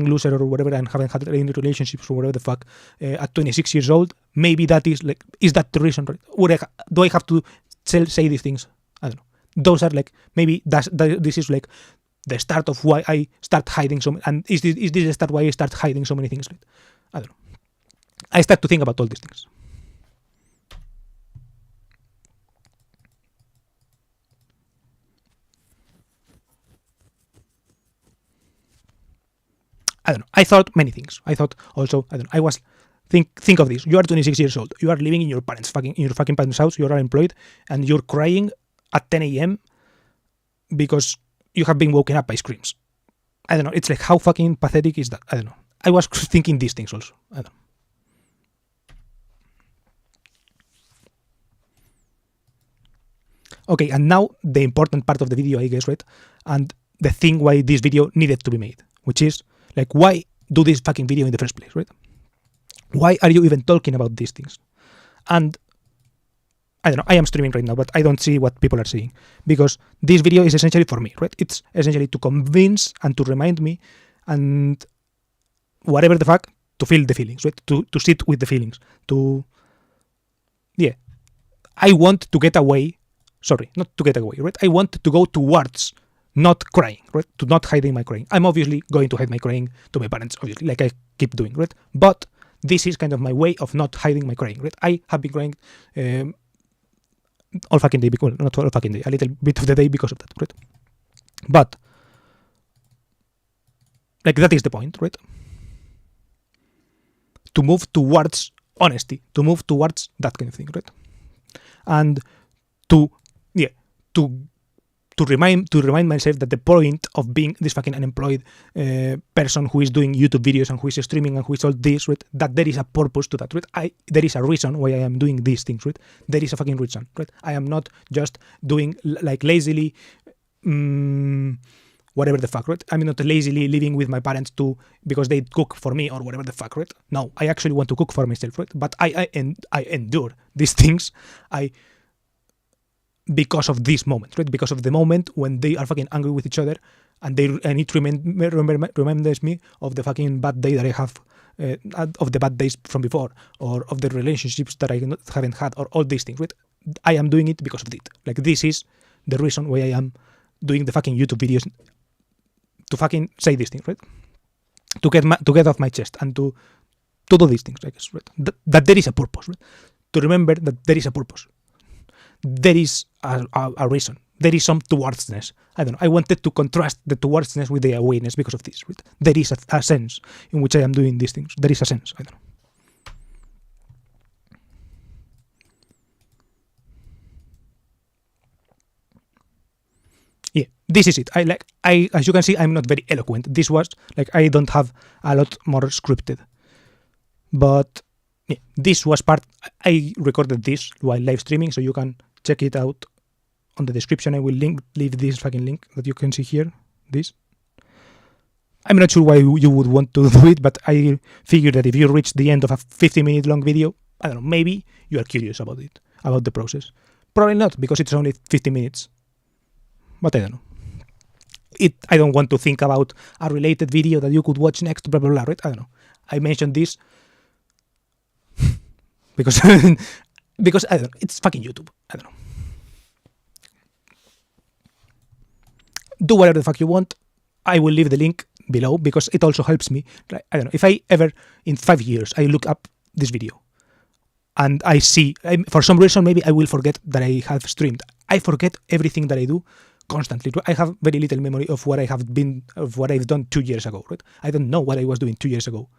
loser or whatever, and haven't had any relationships or whatever the fuck at 26 years old. Maybe that is like, is that the reason, right? Or do I have to say these things? I don't know. Those are like, maybe this is like the start of why I start hiding and is this the start why I start hiding so many things? Right? I don't know. I start to think about all these things. I don't know. I thought many things. I thought also, I don't know. I was think of this. You are 26 years old. You are living in your parents' parents' house. You are unemployed, and you're crying at 10 a.m. because you have been woken up by screams. I don't know. It's like, how fucking pathetic is that? I don't know. I was thinking these things also. I don't know. Okay, and now the important part of the video, I guess, right? And the thing why this video needed to be made, which is like, why do this fucking video in the first place, right? Why are you even talking about these things? And I don't know, I am streaming right now, but I don't see what people are seeing, because this video is essentially for me, right? It's essentially to convince and to remind me and whatever the fuck, to feel the feelings, right? To sit with the feelings, I want to get away, not to get away, right? I want to go towards not crying, right? To not hiding my crying. I'm obviously going to hide my crying to my parents, obviously, like I keep doing, right? But this is kind of my way of not hiding my crying, right? I have been crying all fucking day, because not all fucking day, a little bit of the day because of that, right? But like that is the point, right? To move towards honesty, to move towards that kind of thing, right? And to remind myself that the point of being this fucking unemployed person who is doing YouTube videos and who is streaming and who is all this, right? That there is a purpose to that, right? There is a reason why I am doing these things, right? There is a fucking reason, right? I am not just doing like lazily, whatever the fuck, right? I'm not lazily living with my parents because they cook for me or whatever the fuck, right? No, I actually want to cook for myself, right? But I endure these things. Because of this moment, right? Because of the moment when they are fucking angry with each other, and it remembers me of the fucking bad day that I have, of the bad days from before, or of the relationships that I haven't had, or all these things, right? I am doing it because of it. Like, this is the reason why I am doing the fucking YouTube videos, to fucking say these things, right? To get off my chest and to do these things, I guess, right? That there is a purpose, right? To remember that there is a purpose. There is a reason. There is some towardsness. I don't know. I wanted to contrast the towardsness with the awayness because of this, right? There is a sense in which I am doing these things. There is a sense. I don't know. Yeah, this is it. As you can see, I'm not very eloquent. This was like, I don't have a lot more scripted, but yeah, this was part. I recorded this while live streaming, so you can check it out on the description. I will leave this fucking link that you can see here. This. I'm not sure why you would want to do it, but I figured that if you reach the end of a 50-minute long video, I don't know, maybe you are curious about it, about the process. Probably not, because it's only 50 minutes. But I don't know. I don't want to think about a related video that you could watch next, blah, blah, blah, right? I don't know. I mentioned this because because I don't know, it's fucking YouTube. I don't know. Do whatever the fuck you want. I will leave the link below because it also helps me. I don't know. If I ever, in 5 years, I look up this video and I see, for some reason, maybe I will forget that I have streamed. I forget everything that I do constantly. I have very little memory of what I've done 2 years ago, right? I don't know what I was doing 2 years ago.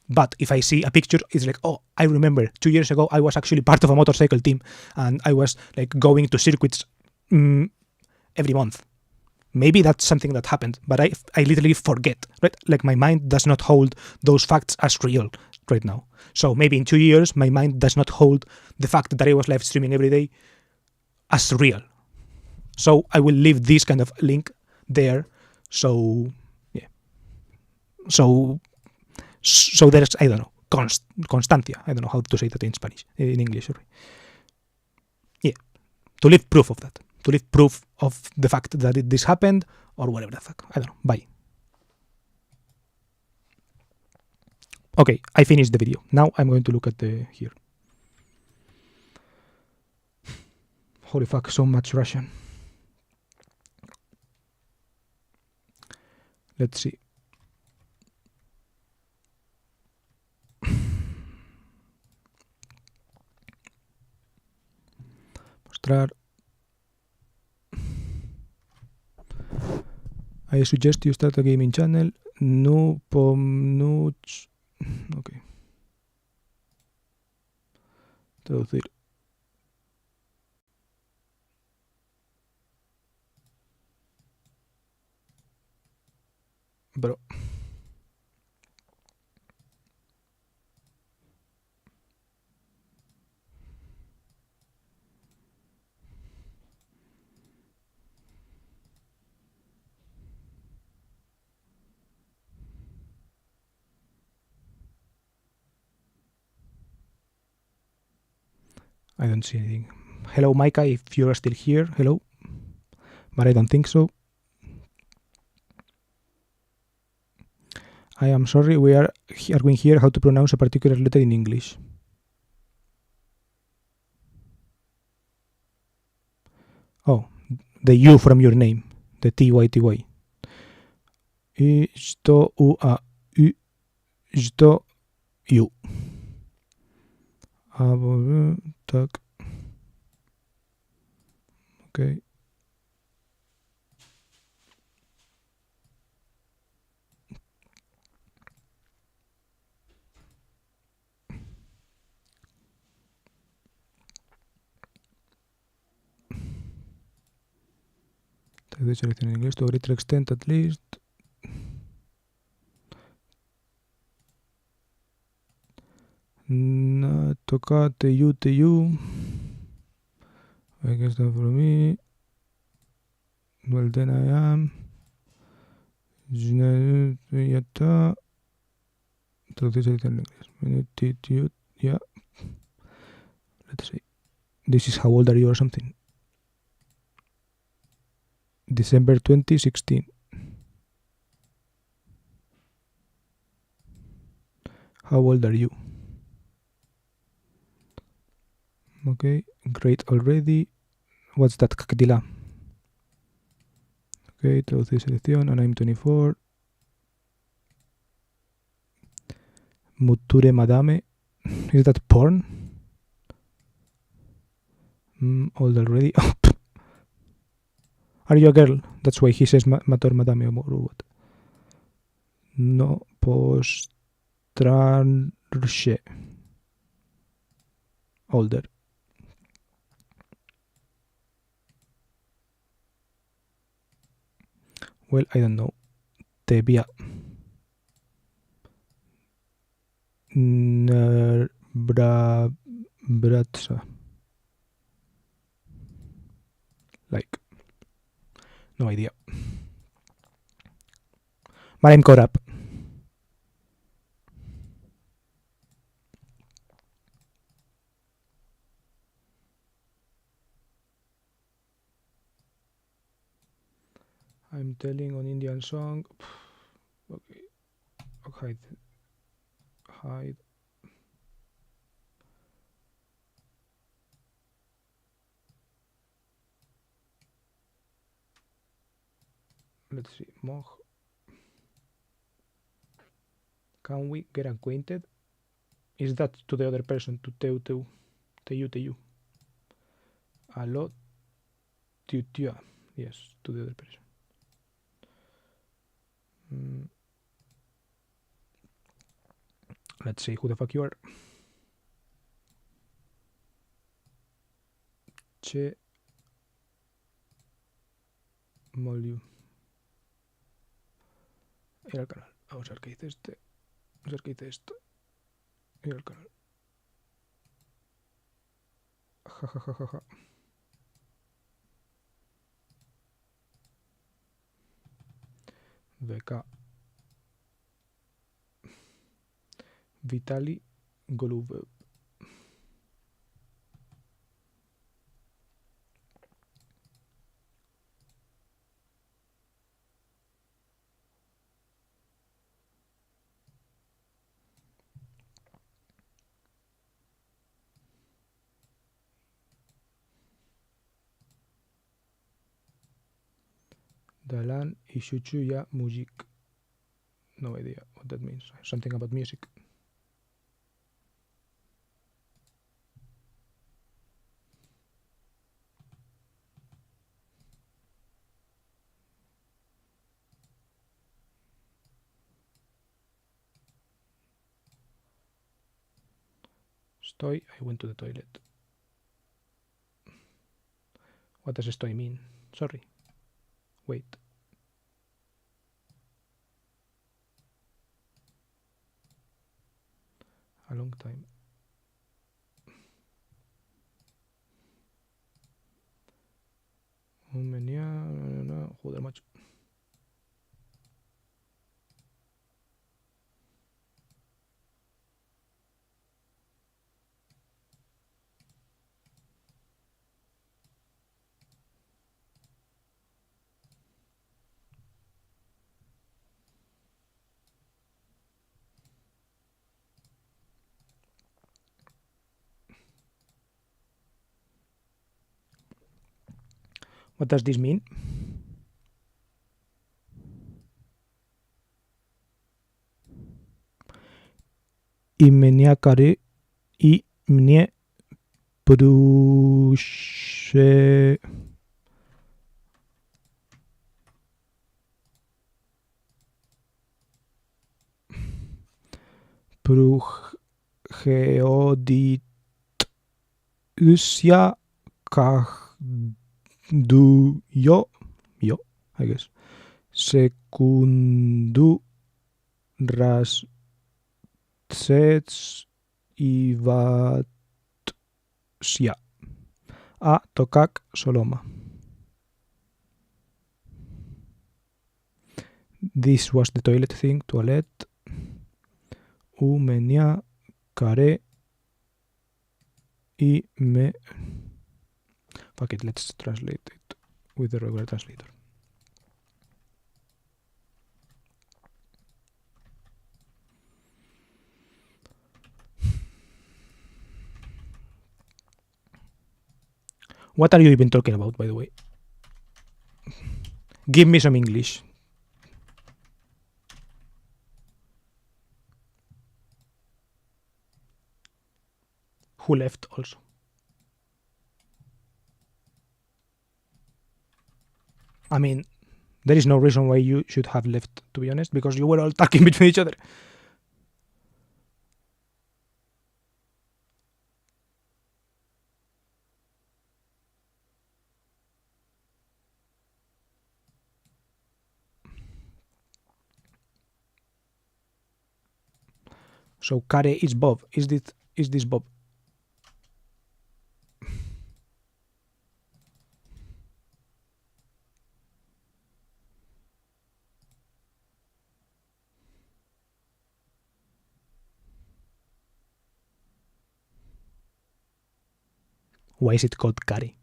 But if I see a picture, it's like, oh, I remember 2 years ago I was actually part of a motorcycle team and I was like going to circuits every month. Maybe that's something that happened, but I literally forget, right? Like, my mind does not hold those facts as real right now. So maybe in 2 years, my mind does not hold the fact that I was live streaming every day as real. So I will leave this kind of link there. So yeah. So there's, I don't know, constancia. I don't know how to say that in Spanish, in English. Sorry. Yeah. To leave proof of that. To leave proof of the fact that this happened, or whatever the fuck. I don't know. Bye. Okay, I finished the video. Now I'm going to look at the here. Holy fuck, so much Russian. Let's see. Mostrar. I suggest you start a gaming channel. No pomnuch. Ok. Traducir. Bro. I don't see anything. Hello, Micah, if you're still here. Hello. But I don't think so. I am sorry, we are arguing here how to pronounce a particular letter in English. Oh, the U from your name. The TYTY. Sto U A U. Sto U. Tak. Okay. Take the selection in English to a greater extent, at least. Tocate you. I guess that for me. Well, then I am. Ya está. Traducción en inglés. Yeah. Let's see. This is how old are you or something? December 2016. How old are you? Okay, great already. What's that, Kakdila? Okay, traducir selección, and I'm 24. Muture madame. Is that porn? Old already. Are you a girl? That's why he says mator madame or what. No postrarse. Older. Well, I don't know. Tebia. Bratsa. Like. No idea. Marem Korap. I'm telling on Indian song. Okay. Hide. Let's see. Moj. Can we get acquainted? Is that to the other person? To teu. Teyu. Allo. Tia. Yes, to the other person. Let's see who the fuck you are. Che. Moliu. Ir al canal. Vamos a ver qué dice este. Vamos a ver qué dice esto. Ir al canal. Ja. VK. Vitali Golubev. Dalan Ishuchuya Mujik. No idea what that means. Something about music. Estoy. I went to the toilet. What does estoy mean? Sorry. Wait. A long time. No. Joder, macho. What does this mean? Imeniakare I mnie prusze prucheoditsia kachdujo, I guess, secundu ras sets ivatsia a tokak soloma. This was the toilet thing, toilet. Umenia kare I me. Fuck it, let's translate it with the regular translator. What are you even talking about, by the way? Give me some English. Who left also? I mean, there is no reason why you should have left, to be honest, because you were all talking between each other. So Kare is Bob. Is this Bob? Why is it called Kare?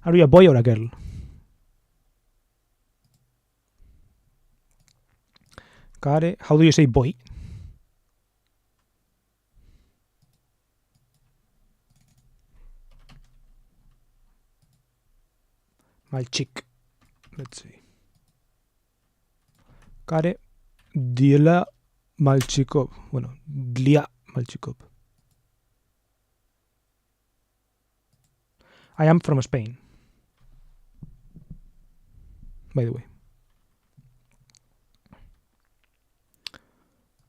Are you a boy or a girl? Kare, how do you say boy? Malchik. Let's see. Kare Dila Malchikov. Bueno, Dlia Malchikov. I am from Spain, by the way.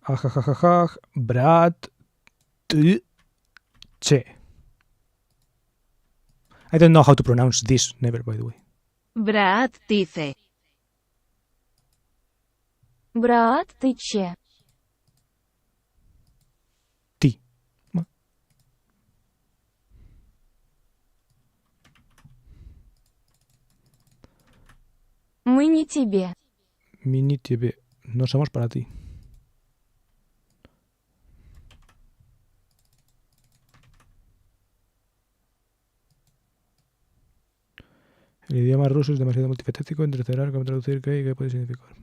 Ajajajaj, Brat Che. I don't know how to pronounce this, never, by the way. Брат, тисе. Брат, ты че? Ti. Мы не тебе. Mini TV. No somos para ti. El idioma ruso es demasiado multifacético, entrecerar, cómo traducir qué y qué puede significar.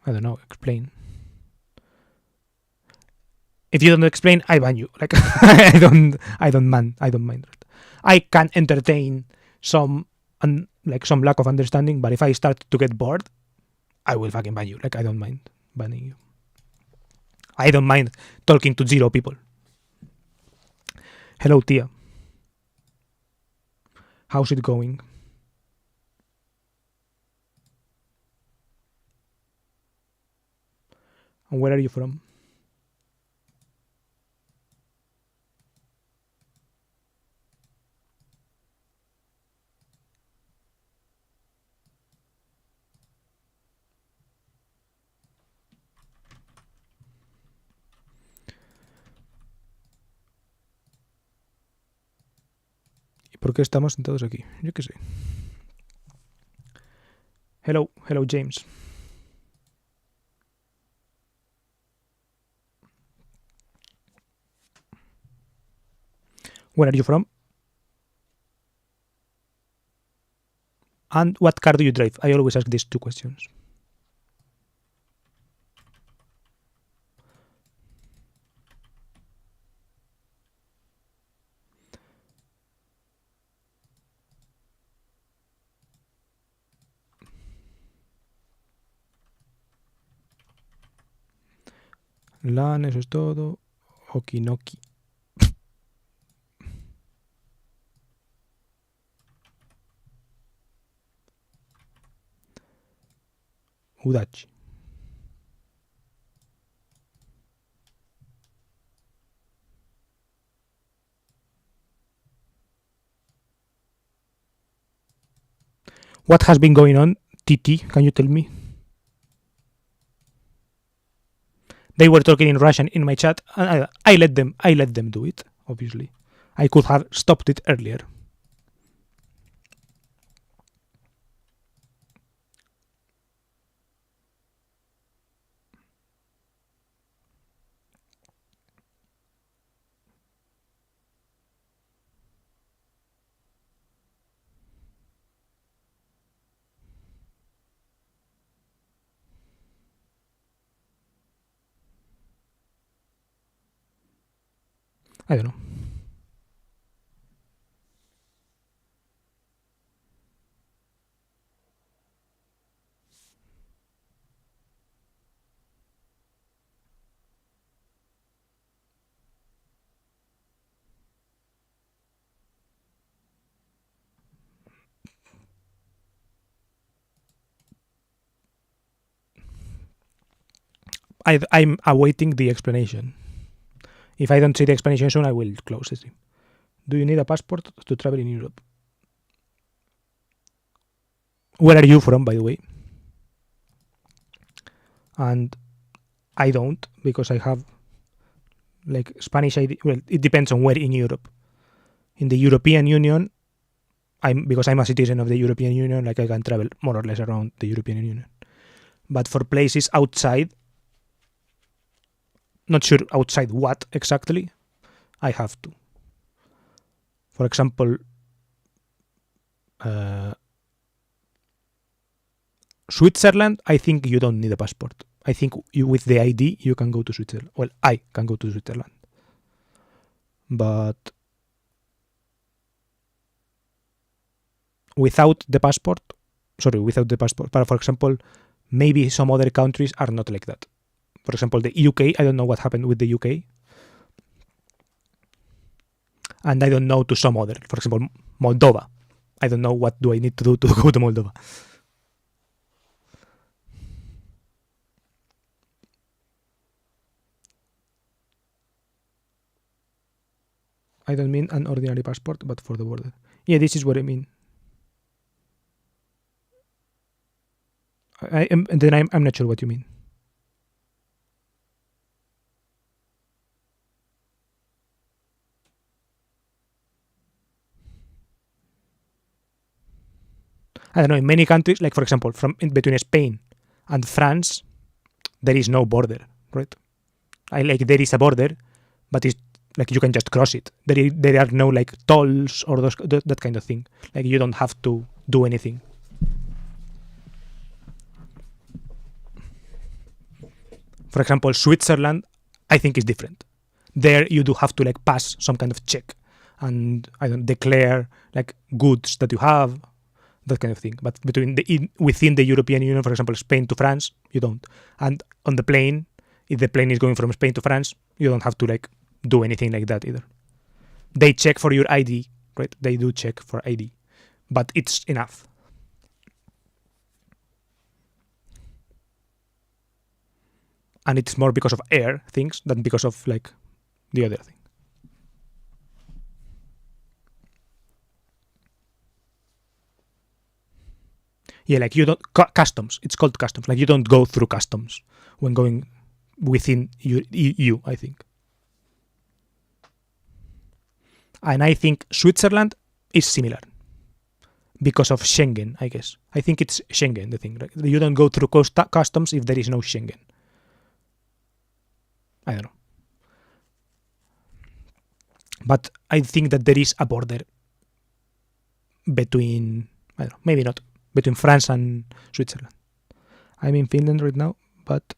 I don't know, explain. If you don't explain, I ban you. Like I don't mind. I can entertain some some lack of understanding, but if I start to get bored, I will fucking ban you. Like I don't mind banning you. I don't mind talking to 0 people. Hello, Tia. How's it going? And where are you from? ¿Y por qué estamos sentados aquí? Yo qué sé. Hello, James. Where are you from? And what car do you drive? I always ask these 2 questions. LAN, eso es todo. Okinoki. Udachi. What has been going on, TT? Can you tell me? They were talking in Russian in my chat, and I let them do it. Obviously, I could have stopped it earlier. I don't know. I'm awaiting the explanation. If I don't see the explanation soon, I will close the stream. Do you need a passport to travel in Europe? Where are you from, by the way? And I don't, because I have like Spanish ID. Well, it depends on where in Europe. In the European Union, because I'm a citizen of the European Union, like I can travel more or less around the European Union. But for places outside, not sure outside what exactly, I have to. For example, Switzerland, I think you don't need a passport. I think with the ID you can go to Switzerland. Well, I can go to Switzerland. But without the passport, but for example, maybe some other countries are not like that. For example, the UK, I don't know what happened with the UK. And I don't know to some other, for example, Moldova. I don't know what do I need to do to go to Moldova. I don't mean an ordinary passport, but for the border. Yeah, this is what I mean. I'm not sure what you mean. I don't know, in many countries, like for example, between Spain and France, there is no border, right? There is a border, but it's like you can just cross it. There are no like tolls or that kind of thing. Like you don't have to do anything. For example, Switzerland, I think is different. There you do have to like pass some kind of check and declare like goods that you have, that kind of thing. But within the European Union, for example, Spain to France, you don't. And on the plane, if the plane is going from Spain to France, you don't have to like do anything like that either. They check for your ID, right? They do check for ID, but it's enough. And it's more because of air things than because of like the other thing. Yeah, like you don't customs. It's called customs. Like you don't go through customs when going within EU, I think. And I think Switzerland is similar because of Schengen, I guess. I think it's Schengen, the thing. Right? You don't go through customs if there is no Schengen. I don't know. But I think that there is a border between, I don't know, maybe not, between France and Switzerland. I'm in Finland right now, but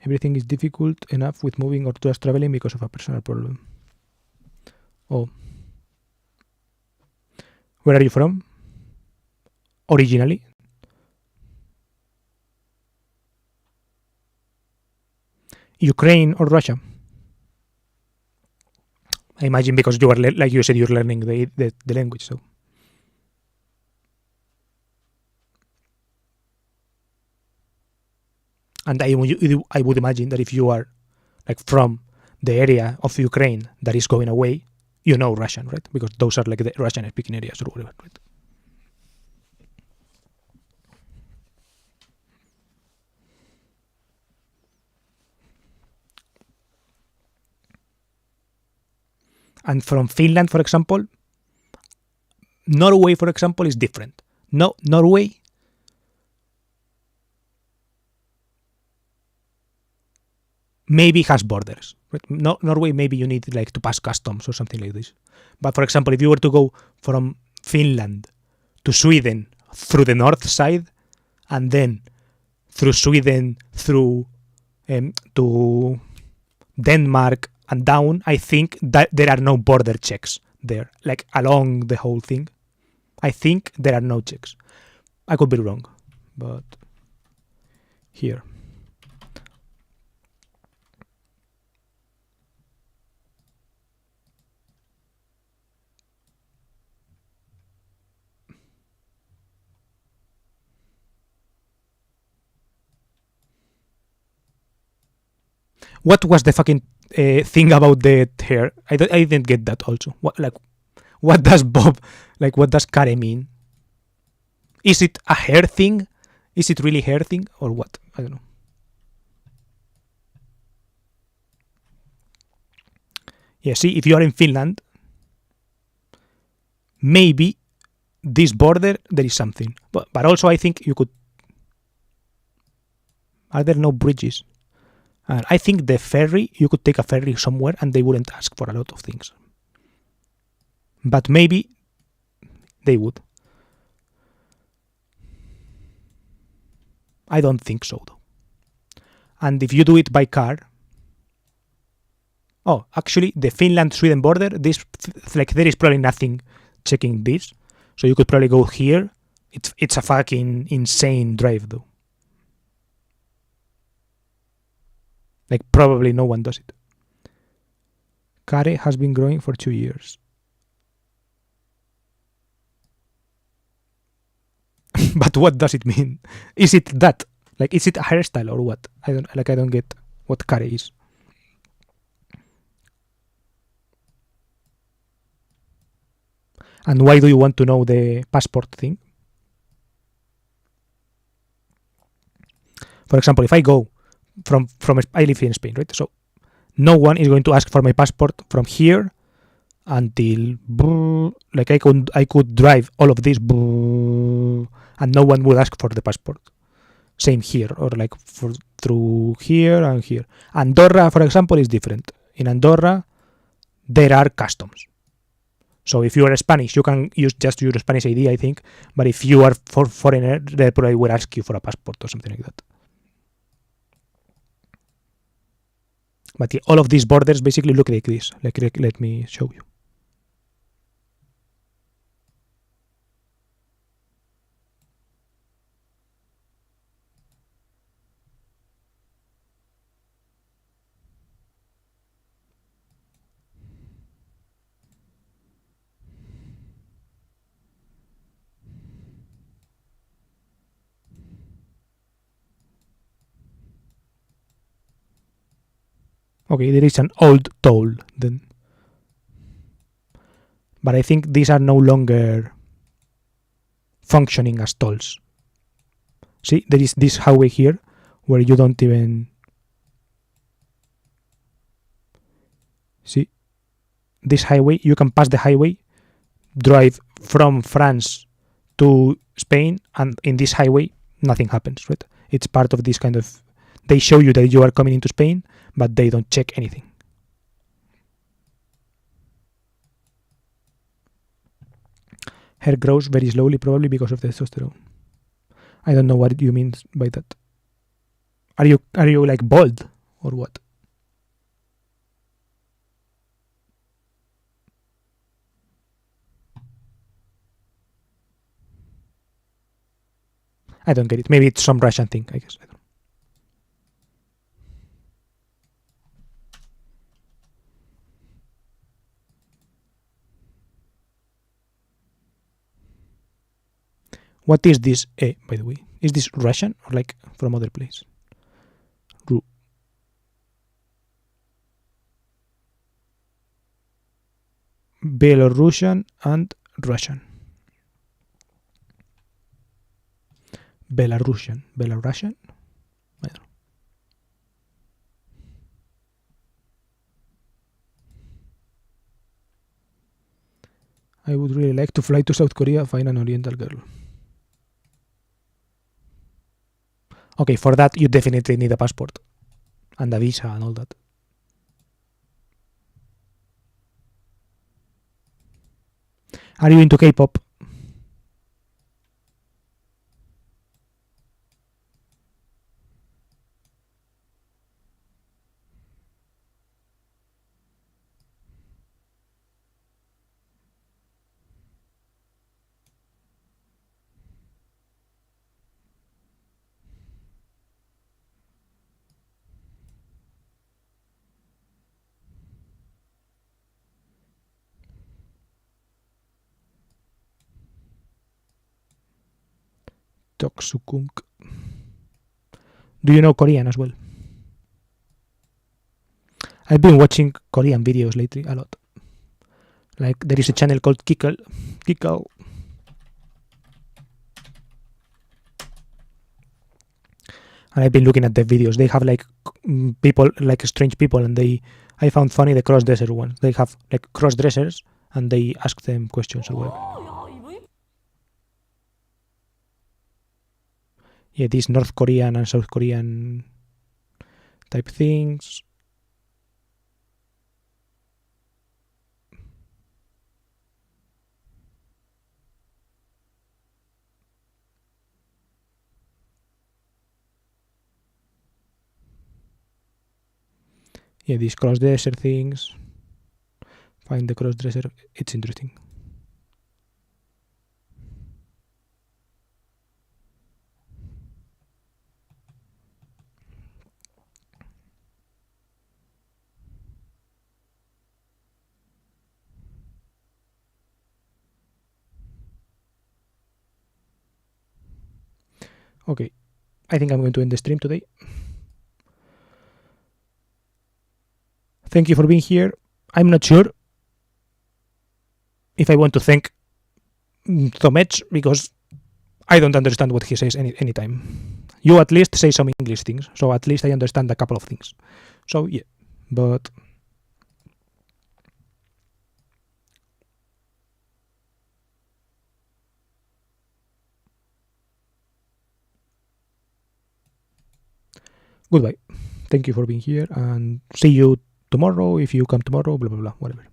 everything is difficult enough with moving or just traveling because of a personal problem. Oh. Where are you from? Originally? Ukraine or Russia? I imagine because you are, like you said, you're learning the language, so. And I would imagine that if you are like from the area of Ukraine that is going away, you know Russian, right? Because those are like the Russian-speaking areas or whatever, right? And from Finland, for example, Norway, for example, is different. No, Norway maybe has borders. Right? Norway, maybe you need like to pass customs or something like this. But for example, if you were to go from Finland to Sweden through the north side, and then through Sweden through to Denmark and down, I think that there are no border checks there, like along the whole thing. I think there are no checks. I could be wrong, but here. What was the fucking thing about the hair? I didn't get that also. What does Bob, what does Kare mean? Is it a hair thing? Is it really hair thing or what? I don't know. Yeah, see, if you are in Finland, maybe this border there is something. But also I think you could. Are there no bridges? And I think the ferry, you could take a ferry somewhere and they wouldn't ask for a lot of things. But maybe they would. I don't think so, though. And if you do it by car... Oh, actually, the Finland-Sweden border, there is probably nothing checking this. So you could probably go here. It's a fucking insane drive, though. Probably no one does it. Kare has been growing for 2 years. But what does it mean? Is it that? Is it a hairstyle or what? I don't get what Kare is. And why do you want to know the passport thing? For example, if I go from I live in Spain, right? So no one is going to ask for my passport from here until I could drive all of this and no one would ask for the passport. Same here, or through here and here. Andorra, for example, is different. In Andorra, there are customs. So if you are Spanish, you can use your Spanish ID, I think. But if you are foreigner, they probably will ask you for a passport or something like that. But yeah, all of these borders basically look like this. Let me show you. Okay, there is an old toll then. But I think these are no longer functioning as tolls. See, there is this highway here where you don't even... See, this highway, you can pass the highway, drive from France to Spain, and in this highway, nothing happens, right? It's part of this kind of... They show you that you are coming into Spain, but they don't check anything. Hair grows very slowly, probably because of testosterone. I don't know what you mean by that. Are you bald or what? I don't get it. Maybe it's some Russian thing, I guess. I don't know. What is this by the way? Is this Russian or from other place? Belarusian and Russian. Belarusian. I don't know. I would really like to fly to South Korea, find an Oriental girl. Okay, for that you definitely need a passport and a visa and all that. Are you into K-pop? Toksukunk. Do you know Korean as well? I've been watching Korean videos lately a lot. Like there is a channel called Kickle. And I've been looking at the videos. They have like people, like strange people, and I found funny the cross-dresser ones. They have like cross-dressers and they ask them questions or whatever. Yeah, these North Korean and South Korean type things. Yeah, these cross-dresser things. Find the cross-dresser. It's interesting. Okay, I think I'm going to end the stream today. Thank you for being here. I'm not sure if I want to thank Tomech because I don't understand what he says anytime. You at least say some English things, so at least I understand a couple of things. So yeah, but goodbye. Thank you for being here and see you tomorrow if you come tomorrow, blah blah blah, whatever.